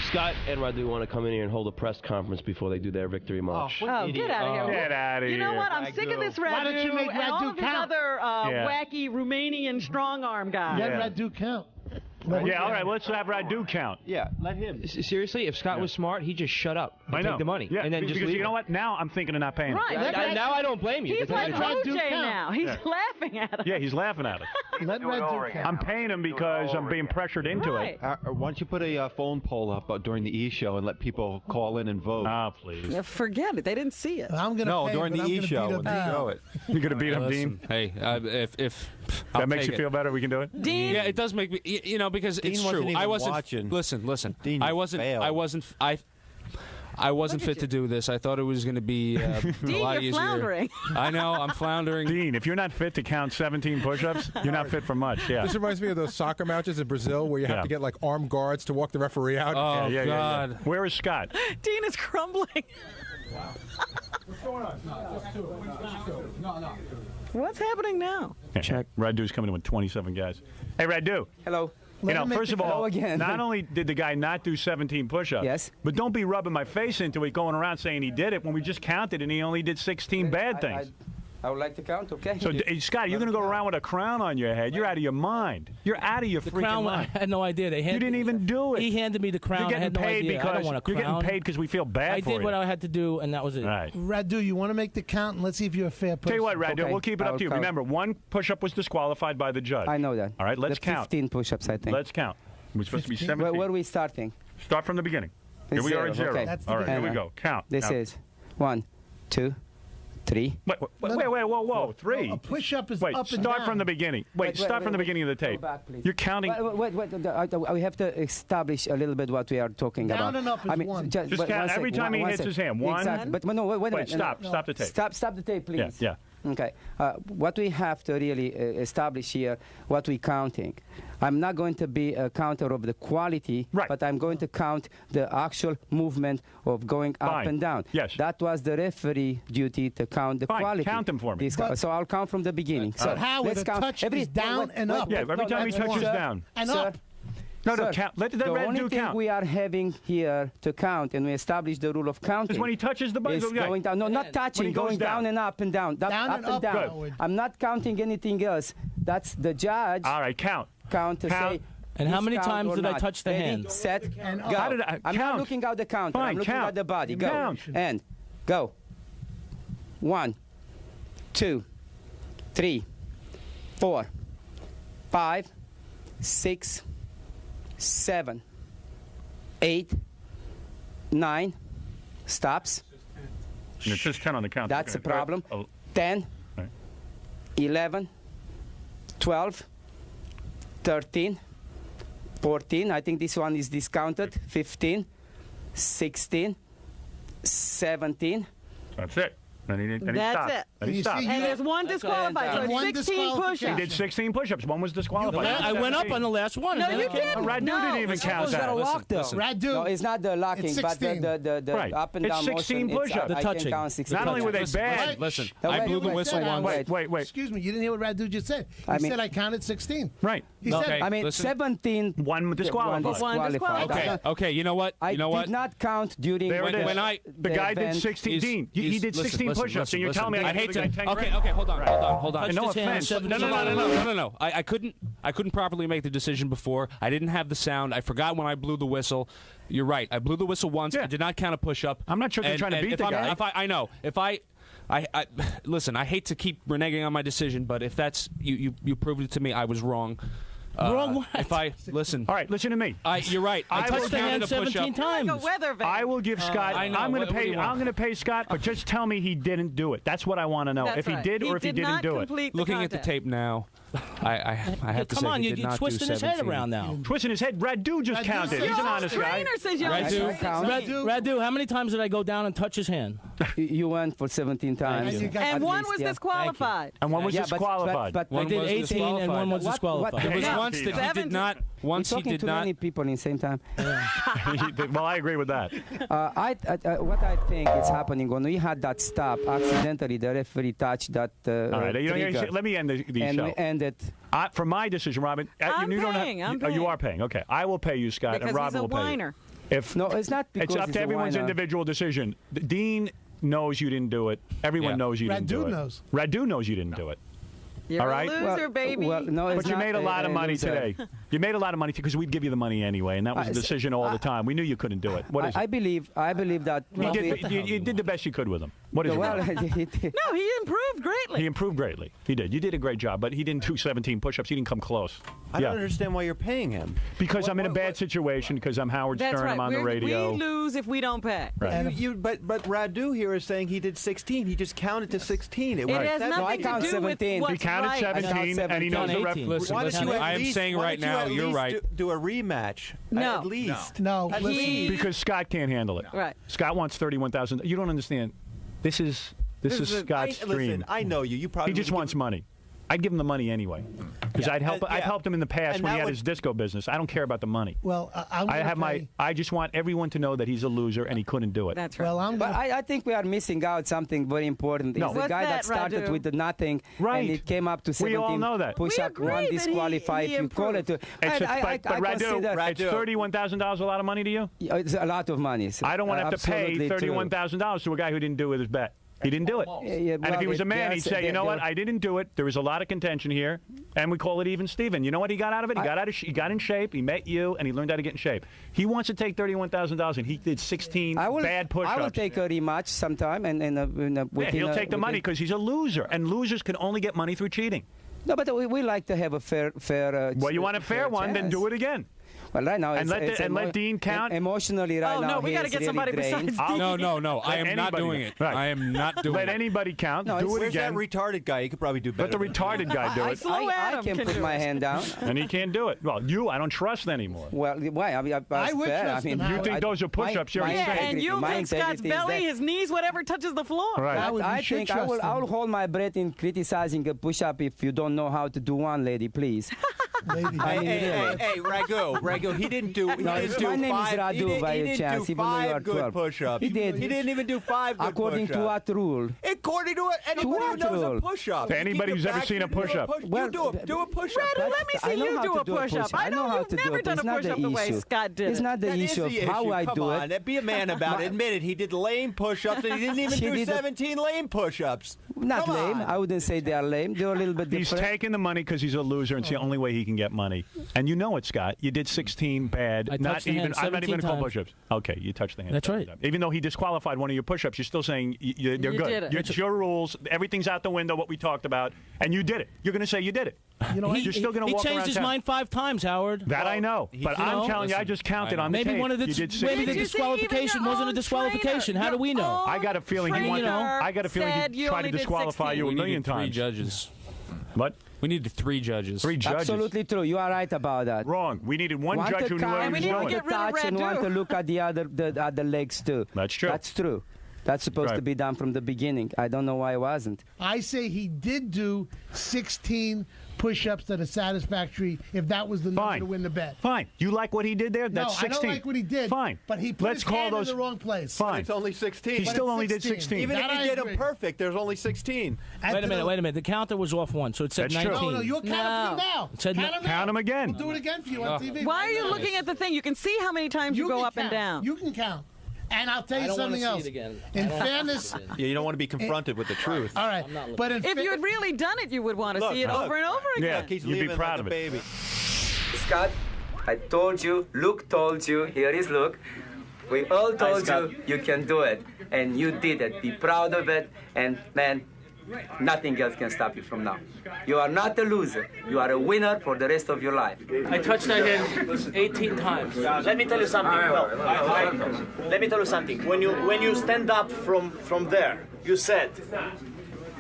Scott and Radu want to come in here and hold a press conference before they do their victory march. Oh, get out of here. Get out of You here. know what? I'm sick of this Radu Why don't you make and all Radu of these count? other Yeah. wacky Romanian strong arm guys. Let Radu count. Yeah, all right, let's have Radu count. Yeah, let him. Seriously, if Scott was smart, he'd just shut up and I know. take the money. Yeah, and then just because leave you know it. what? Now I'm thinking of not paying. Right. Now I don't blame you. He's to tell like you the truth. OJ now. He's Yeah. laughing at us. Yeah, he's laughing at us. Let Radu count. I'm paying him because I'm being pressured into it. Right. Why don't you put a phone poll up during the E! show and let people call in and vote? Ah, please. Yeah, forget it. They didn't see it. I'm gonna No, pay, during but the I'm E! gonna show beat when up they Dean. show it. You're going to beat him, Listen, Dean? hey, if I'll That makes you take it. feel better? We can do it? Dean? Yeah, it does make me. You know, because Dean it's wasn't true. even I wasn't. watching. Listen. Dean, I you wasn't. failed. I wasn't fit to do this. I thought it was going to be a Dean, lot you're easier. floundering. I know. I'm floundering. Dean, if you're not fit to count 17 push-ups, you're not fit for much. Yeah. This reminds me of those soccer matches in Brazil where you have Yeah. to get like armed guards to walk the referee out. Oh Yeah. God. Where is Scott? Dean is crumbling. What's going on? No, just two. No. What's happening now? Check. Radu's coming in with 27 guys. Hey, Radu. Hello. You know, first of all, Hello again. not only did the guy not do 17 push-ups, Yes. but don't be rubbing my face into it going around saying he did it when we just counted and he only did 16 bad things. I would like to count, okay? So, Scott, you're going to go around with a crown on your head. You're out of your mind. You're out of your The freaking crown, I mind. had no idea. They You didn't even do it. He handed me the crown. You're getting I had no paid idea. I because don't want a crown. you're getting paid because we feel bad I for did you. what I had to do, and that was it. Right. Radu, you want to make the count, and let's see if you're a fair person. Tell you what, Radu, Okay. we'll keep it up I'll to you. count. Remember, one push-up was disqualified by the judge. I know that. All right, let's the count. 15 push-ups, I think. Let's count. We're supposed to be 17. Where are we starting? Start from the beginning. Here It's we are at zero, zero. okay. That's the All right, here we beginning. go. Count. This Now- is 1, 2, 3. Wait, whoa. 3. A push-up is Wait, up and start down. from the beginning. Wait, start from the beginning of the tape. Go back, please. You're counting. Wait. We have to establish a little bit what we are talking Down about. and up is one. Just wait, count one every sec, time he one hits sec. his hand. One. Exactly. But no, wait a Wait, minute. stop. Stop the tape. Stop the tape, please. Yeah. Okay. What we have to really establish here, what we're counting. I'm not going to be a counter of the quality, but I'm going to count the actual movement of going up Fine. and down. Yes. That was the referee duty to count the Fine. quality. Count them for me. So I'll count from the beginning. So Howard, let's a count. touch is down and up. Yeah, every time he that's touches one. down. And Sir, up. No, Sir, count. Let the the red only do thing count. we are having here to count, and we establish the rule of counting. Is when he touches the button. Is going down. No, not touching. When he goes Going down and up and down. Down up and and up, down. Howard. I'm not counting anything else. That's the judge. All right, count. Count to Count. say. And how this many count times or did I not. touch the Ready, hand? Set, And go. up. How did I- I'm count. not looking at the counter. Fine, I'm looking count. at the body. Go. Count. And go. 1, 2, 3, 4, 5, 6, 7, 8, 9. Stops. It's just 10 on the count. That's Okay. a problem. Oh, 10, right. 11, 12, 13, 14. I think this one is discounted. 15, 16, 17. That's it. Then he That's stopped. it. Then he You stopped. see, And there's one disqualified, so One it's 16 He push-ups. did 16 push-ups. One was disqualified. I went up on the last one. No, and then you I came- didn't. Radu No. didn't even count Someone's got a that. lock, though. Radu. No, it's not the locking, It's but 16. the Right. up and It's down 16 motion. push-ups. The I touching. can count 16. Not only were they Listen, bad. Listen, No, I wait, blew the wait, whistle wait, once. Wait. Excuse me, you didn't hear what Radu just said. He I mean- said I counted 16. Right. He Okay. said, I mean, Listen. 17. One disqualified. One disqualified. Okay. Okay. You know what? I You know did what? not count during There it is. When I- the guy did event. 16. He's- Dean, he he's- did listen, 16 listen, push-ups, and you're listen, telling me I I hate give to. the guy 10 Okay, grand? okay, hold on. Touched no his hand, offense. 17 No. I couldn't properly make the decision before. I didn't have the sound. I forgot when I blew the whistle. You're right. I blew the whistle once. Yeah. I did not count a push-up. I'm not sure they're trying to beat if the I'm- guy. If I know. If I listen, I hate to keep reneging on my decision, but if that's you proved it to me, I was wrong. Wrong what? If I listen, All right, listen to me. you're right. I I touched the hand counted a 17 push-up. times. Like a weather vane. I will give Scott. I know. I'm going What to do pay. you want? I'm going to pay Scott, but just tell me he didn't do it. That's what I want to know. That's if he right. did or if he didn't not do it. complete the Looking at the contest. tape now, I have to Come say on, he you're did not twisting do his head 17. around now. Twisting his head. Radu just Radu counted. said- He's an Your honest guy. Trainer says you're Radu, how many times did I go down and touch his hand? You went for 17 times. And you got- at And one least, was yeah. disqualified. And one was Yeah, but- disqualified. but- I did was 18 and one was What- disqualified. There was Yeah. once that he 17. did not. Once You're he talking did to not. many people in the same time. Well, I agree with that. What I think is happening when we had that stop, accidentally the referee touched that All right, trigger. let me end the and show. we ended. For my decision, Robin, I'm you don't paying, have, I'm you paying. are paying. Okay, I will pay you, Scott, Because and Rob he's a will pay you. whiner. If no, it's not because it's up to everyone's individual decision. Dean knows you didn't do it. Everyone knows you didn't do it. knows. Radu knows you didn't do it. You're all right? a loser, baby. Well, no, but it's you not made a lot of money loser. today. You made a lot of money because we'd give you the money anyway, and that was the decision all the time. We knew you couldn't do it. What is I it? believe that You did the best you could with him. What is well, it? No, he improved greatly. He improved greatly. He did. You did a great job, but he didn't do 17 push-ups. He didn't come close. I don't understand why you're paying him. Because I'm in a bad situation. Because I'm Howard That's Stern. right. I'm on the radio. We lose if we don't pay. Right. But Radu here is saying he did 16. He just counted to 16. It has nothing to do with what's He counted right. 17, and he knows the ref. Why don't you I am saying right now, you're right. Do a rematch. No. At least. No. At listen. least. Because Scott can't handle it. Right. Scott wants 31,000. You don't understand. This is Scott's dream. Listen, I know you. You probably He just wants money. I'd give him the money anyway, because I'd helped him in the past And when he that had would- his disco business. I don't care about the money. Well, I'm I gonna have pay- I just want everyone to know that he's a loser and he couldn't do it. That's right. Well, I'm But gonna, I think we are missing out something very important. No. He's the What's guy that, that started Radu? with the nothing, Right. and it came up to 17 We all know that. push-up, We agree one that he disqualified. You call it. But Radu, it's $31,000 a lot of money to you? It's a lot of money. I don't want to have to pay Absolutely true. $31,000 to a guy who didn't do it his bet. He didn't do it. Yeah, And if well, he was a man, he'd say, you know what, they're- I didn't do it. There was a lot of contention here, and we call it even Steven. You know what he got out of it? He got in shape, he met you, and he learned how to get in shape. He wants to take $31,000, and he did 16 bad push-ups. I will take a rematch sometime, and he'll take the money because he's a loser, and losers can only get money through cheating. No, but we like to have a fair. Well, you want a fair one, then chance. do it again. Well, right now, And it's let Dean count. Emotionally, right Oh, now, no, we he gotta is get really somebody drained. besides Dean. No. I am not anybody doing go. it. Right. I am not doing Let it. anybody count. No, do it Where's again. that retarded guy? He could probably do better. Let the retarded guy do it. Slow I Adam can put do my it. hand down. And he can't do it. Well, I don't trust anymore. Well, why? I mean, I would fair. trust I mean, him, You think those are push-ups? You're my insane. Yeah, and integrity- you my think Scott's integrity is belly, that- his knees, whatever touches the floor. Right. Howard, I you should think I trust will him. hold my breath in criticizing a push-up if you don't know how to do one, lady, please. Lady. Hey, Radu, he didn't do. He No, didn't do my name is five. Radu he didn't, by he a didn't chance, do even though you are five good 12. push-ups. He did. He didn't even do 5 good According to push-ups. what rule? According to what anybody who what knows rule? a push-up. To You anybody keep who's your ever back, seen a you do push-up. You do a push-up. Radu, let me I see know you how do to a push-up. I know how you've to do never it. done It's a not push-up the the way issue. Scott did It's it. not the That is issue of the how issue. I Come do on, it. be a man about it. Admit it. He did lame push-ups, and he didn't even She do did a- 17 lame push-ups. Not Come lame. on. I wouldn't say they are lame. They're a little bit He's different. taking the money because he's a loser, and it's the only way he can get money. And you know it, Scott. You did 16 bad. I not touched the even. hand I'm not even 17 going to call times. push-ups. Okay, you touched the hand. That's right. Even though he disqualified one of your push-ups, you're still saying they're You good. did it. It's your rules. Everything's out the window. What we talked about, and you did it. You're going to say you did it. You know, You're still going to He walk changed around his town. mind 5 times, Howard. That I know, but I'm telling you, I just counted on the Maybe tape. one of the You did maybe 16. the Did you see even disqualification your wasn't a own disqualification. trainer? How do we know? Your I got a feeling he wanted. trainer I got a feeling said he you tried to only did disqualify 16. you a We million needed 3 times. judges. What? We needed 3 judges. 3 judges. Absolutely true. You are right about that. Wrong. We needed one Want judge to who knew count, what he was need to doing. get rid of touch and want Radu. to look at the other legs too. That's true. That's true. That's supposed to Right. be done from the beginning. I don't know why it wasn't. I say he did do 16 push-ups that are satisfactory if that was the number Fine. to win the bet. Fine. You like what he did there? That's no, 16. I don't like what he did. Fine. But he put Let's his call hand those in the wrong place. Fine. It's only 16. He But still it's only did 16. 16. Even That if I he did agree. them perfect, there's only 16. Wait a minute. The counter was off one, so it said That's true. 19. No, you'll count him now. It said count him now. Count him again. We'll do it again for you on TV. Why are you looking at the thing? You can see how many times you go can up and count. down. You can count. And I'll tell I you don't wanna something see else. it again. In fairness, Yeah, you don't want to be confronted with the truth. all right. But in If you had really done it, you would want to Look, see it look. over and over Yeah, again. He's you'd be leaving proud like of a it. baby. Scott, I told you. Luke told you. Here is Luke. We all told you you can do it, and you did it. Be proud of it, and man, nothing else can stop you from now. You are not a loser. You are a winner for the rest of your life. I touched that hand 18 times. Let me tell you something. Let me tell you something. When you stand up from there, you said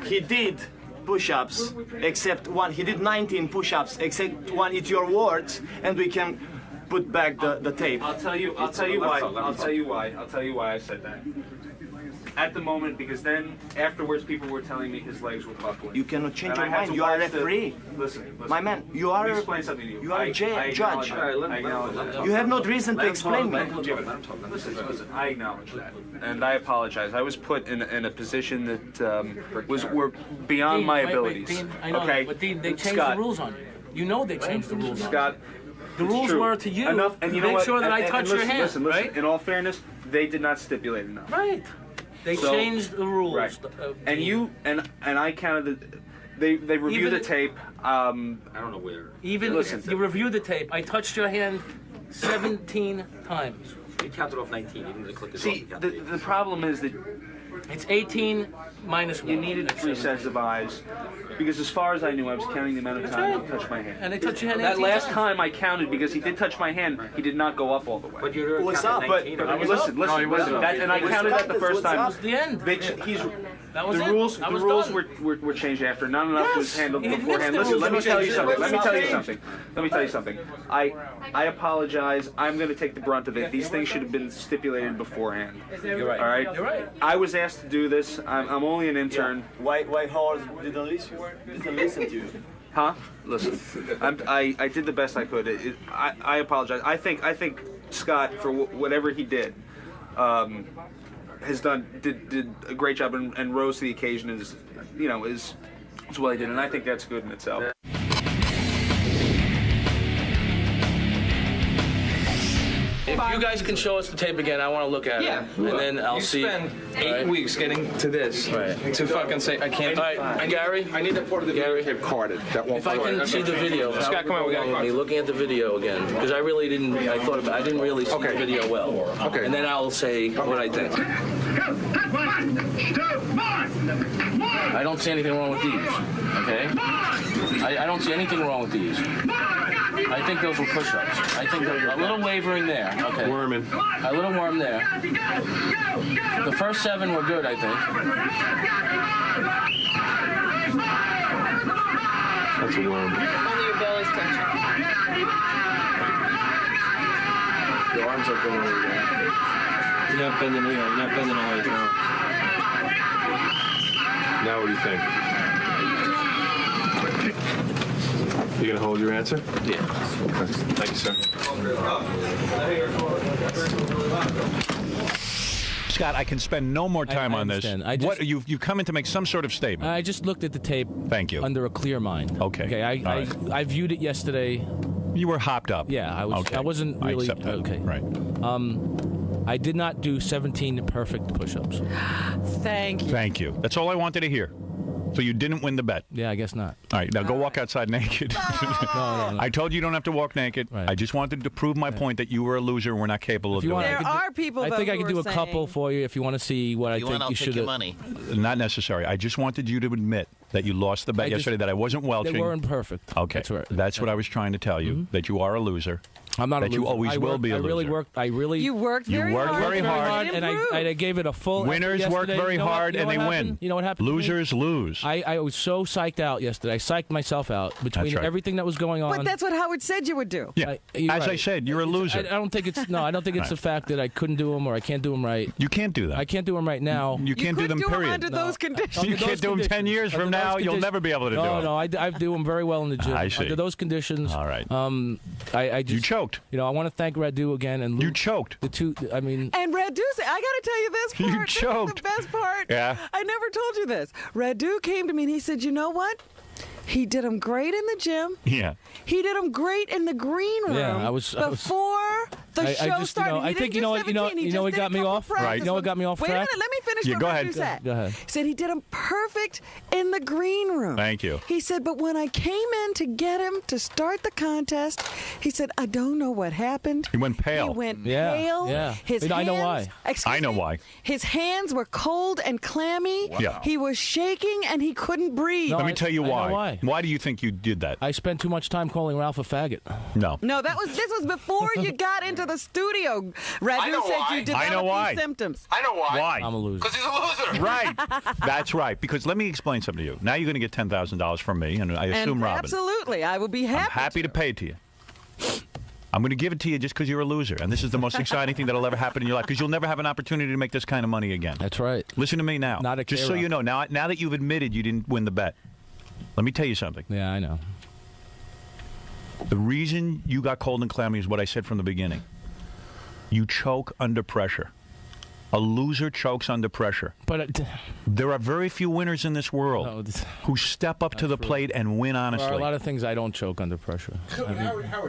he did push-ups except one. He did 19 push-ups except one. It's your words, and we can put back the tape. I'll tell you why I said that. At the moment, because then afterwards people were telling me his legs were buckling. You cannot change And I your had mind. to You are a watch the- referee. Listen, My man, you Let are me a- explain something to you. you are a judge. acknowledge that. I acknowledge that. You have no reason to Let him explain talk, me. let him talk. Listen, I acknowledge that, and I apologize. I was put in a position that were beyond Dean, my wait, abilities. Dean, I know, okay, but Dean, they changed Scott, the rules on you. You know they changed the rules on you. Scott, The rules true. were to you Enough, and you know make what? sure that I And touch your listen, hand, listen, right? In all fairness, they did not stipulate enough. Right. They changed the rules. Right. And you and I counted the. They reviewed the tape. I don't know where. Even listen. you reviewed the tape. I touched your hand 17 times. You counted off 19. You didn't click See, the problem is that it's 18 minus 1. You needed 3 sets of eyes. Because as far as I knew, I was counting the amount of time he touched my hand. And they touched your hand That 18 last times. time I counted, because he did touch my hand, he did not go up all the way. But you're What's counting up? 19. But I was listen, up. listen, No, he wasn't up. and I counted that the first time. That was the end. That was the it. rules. I The was rules done. were changed after. Not enough was handled he beforehand. admits the Listen, let me rules tell were you changed. something. Let me tell you Changed. something. Let me tell you something. I apologize. I'm going to take the brunt of it. These things should have been stipulated beforehand. You're right. All right. You're right. I was asked to do this. I'm only an intern. Why Howard didn't listen to you? Huh? Listen, I did the best I could. I apologize. I think Scott, for whatever he did, did a great job and rose to the occasion. Is what he did, and I think that's good in itself. If you guys can show us the tape again, I want to look at it. And then I'll see. You spend 8 weeks getting to this to fucking say, I can't. All right, and Gary, I need the part of the Gary, tape carded. That won't if I can see the video, Scott, come on, we got with me looking at the video again, because I really didn't. I didn't really see the video well. Okay. And then I'll say what I think. I don't see anything wrong with these. Okay. I don't see anything wrong with these. I think those were push-ups. I think there's a little wavering there. Okay. Worming. A little worm there. The first 7 were good, I think. That's a worm. Only your belly's touching. The arms are going over there. You're not bending all the way down. Now what do you think? You gonna hold your answer? Yeah. Okay. Thank you, sir. Scott, I can spend no more time I on this. understand. What you've come in to make some sort of statement. I just looked at the tape. Thank you. Under a clear mind. Okay. Okay. I viewed it yesterday. You were hopped up. Yeah, I was. Okay. I wasn't really. I accept that. Okay. Right. I did not do 17 perfect push-ups. Thank you. Thank you. That's all I wanted to hear. So you didn't win the bet. Yeah, I guess not. All right, now go walk outside naked. No. I told you you don't have to walk naked. Right. I just wanted to prove my point that you were a loser and we're not capable of doing it. There are people, I though, think I who can do are a couple saying- for you if you want to see what I think you should have. Not necessary. I just wanted you to admit that you lost the bet yesterday, that I wasn't welching. They weren't perfect. Okay. That's what I was trying to tell you, that you are a loser. I'm not that a loser. you always will be a loser. You worked very hard. very hard. And I gave it a full effort Winners work yesterday. very You know what- hard you know and they what win. happened? You know what happened to me? Losers lose. I was so psyched out yesterday. I psyched myself out between That's right. everything that was going on. But that's what Howard said you would do. Yeah. As I said, you're a loser. I don't think it's I don't think it's the fact that I couldn't do them or I can't do them right. You can't do that. I can't do them right now. You can't do them, period. under those conditions. You Under can't those do them 10 years from Under those now. You'll conditions- never be able to do them. No, I do them very well in the gym. I see. Under those conditions. All right. I just, You choked. You know, I want to thank Radu again and Luke. You choked. The two. I mean. And Radu said, I got to tell you this part. You This is choked. the best part. Yeah. I never told you this. Radu came to me and he said, you know what? He did them great in the gym. Yeah. He did them great in the green room. Yeah, I was- before the show just, started. I think you know what what got me off. Right. You know what got me off Wait track? a minute. Let me finish Yeah, what go Radu ahead. said. Go ahead. He said he did them perfect in the green room. Thank you. He said, but when I came in to get him to start the contest, he said, I don't know what happened. He went pale. He went Yeah, pale. yeah. His I know hands- why. Excuse I know me? why. His hands were cold and clammy. Yeah. He was shaking and he couldn't breathe. Let me tell you I know why. why. Why do you think you did that? I spent too much time calling Ralph a faggot. No. No, this was before you got into the studio. Radu said you developed I know why. these symptoms. I know why. Why? I'm a loser. Because he's a loser. Right. That's right. Because let me explain something to you. Now you're going to get $10,000 from me, and I assume And Robin. absolutely, I would be happy. I'm happy to pay it to you. I'm going to give it to you just because you're a loser. And this is the most exciting thing that'll ever happen in your life because you'll never have an opportunity to make this kind of money again. That's right. Listen to me now. Not a just so K-Rock. you know, now that you've admitted you didn't win the bet, let me tell you something. Yeah, I know. The reason you got cold and clammy is what I said from the beginning. You choke under pressure. A loser chokes under pressure. But there are very few winners in this world who step up to the plate and win honestly. There are a lot of things I don't choke under pressure.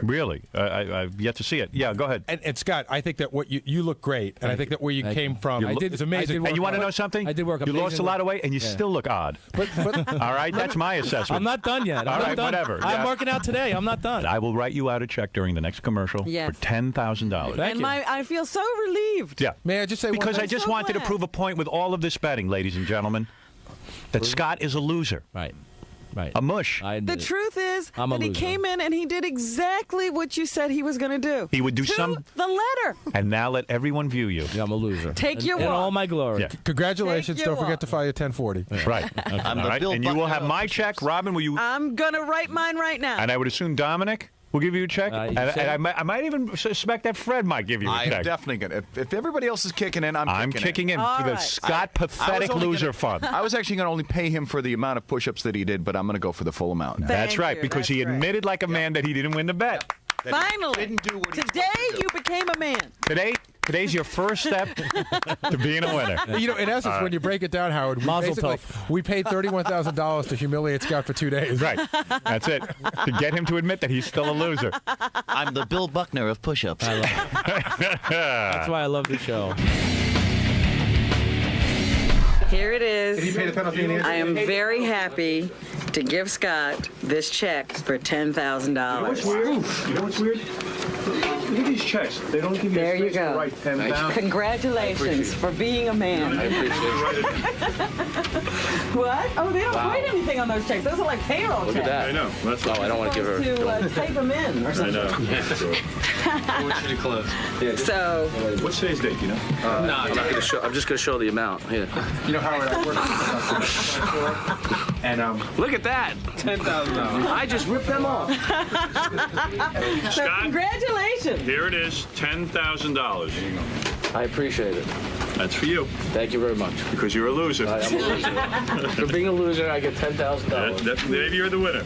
Really? I've yet to see it. Yeah, go ahead. And Scott, I think that what you look great, and I think that where you came from is amazing. And you want to know something? I did work. You lost a lot of weight, and you still look odd. But all right, that's my assessment. I'm not done yet. All right, done. whatever. I'm working out today. I'm not done. I will write you out a check during the next commercial for $10,000. And I feel so relieved. Yeah. May I just say because I just wanted to prove a point with all of this betting, ladies and gentlemen, that Scott is a loser. Right. A mush. The truth is I'm a that he loser. came in and he did exactly what you said he was going to do. He would do to the letter. And now let everyone view you. Yeah, I'm a loser. Take your in walk. all my glory. Yeah. Congratulations. Take your Don't forget to file your 1040. Right. I'm all the right. Bill And you will Buckner have of my check. Robin, will you? I'm going to write mine right now. And I would assume Dominic will give you a check. And I might even suspect that Fred might give you a check. I'm definitely going to. If everybody else is kicking in, I'm kicking in for the Scott Pathetic Loser Fund. I was actually going to only pay him for the amount of push-ups that he did, but I'm going to go for the full amount. That's right, because he admitted like a man that he didn't win the bet. Finally. Today you became a man. Today's your first step to being a winner. You know, in essence, when you break it down, Howard, we paid $31,000 to humiliate Scott for 2 days. Right. That's it. To get him to admit that he's still a loser. I'm the Bill Buckner of push-ups. That's why I love the show. Here it is. Did he pay the penalty in the end? I am very happy to give Scott this check for $10,000. What's weird? You know what's weird? Look at these checks. They don't give you There a you space to go. write 10,000. Congratulations for being a man. I appreciate What? Oh, they don't write anything on those checks. Those are like payroll checks. I know. That's I don't want to give her. To type them in or something. I want you to close. Yeah, So. What's today's date? You know? No, I'm not going to show. I'm just going to show the amount. Here. You know, Howard, I worked and look at that. $10,000. I just ripped them off. So congratulations. Here it is, $10,000. Here you go. I appreciate it. That's for you. Thank you very much. Because you're a loser. I am a loser. For being a loser, I get $10,000. Maybe you're the winner.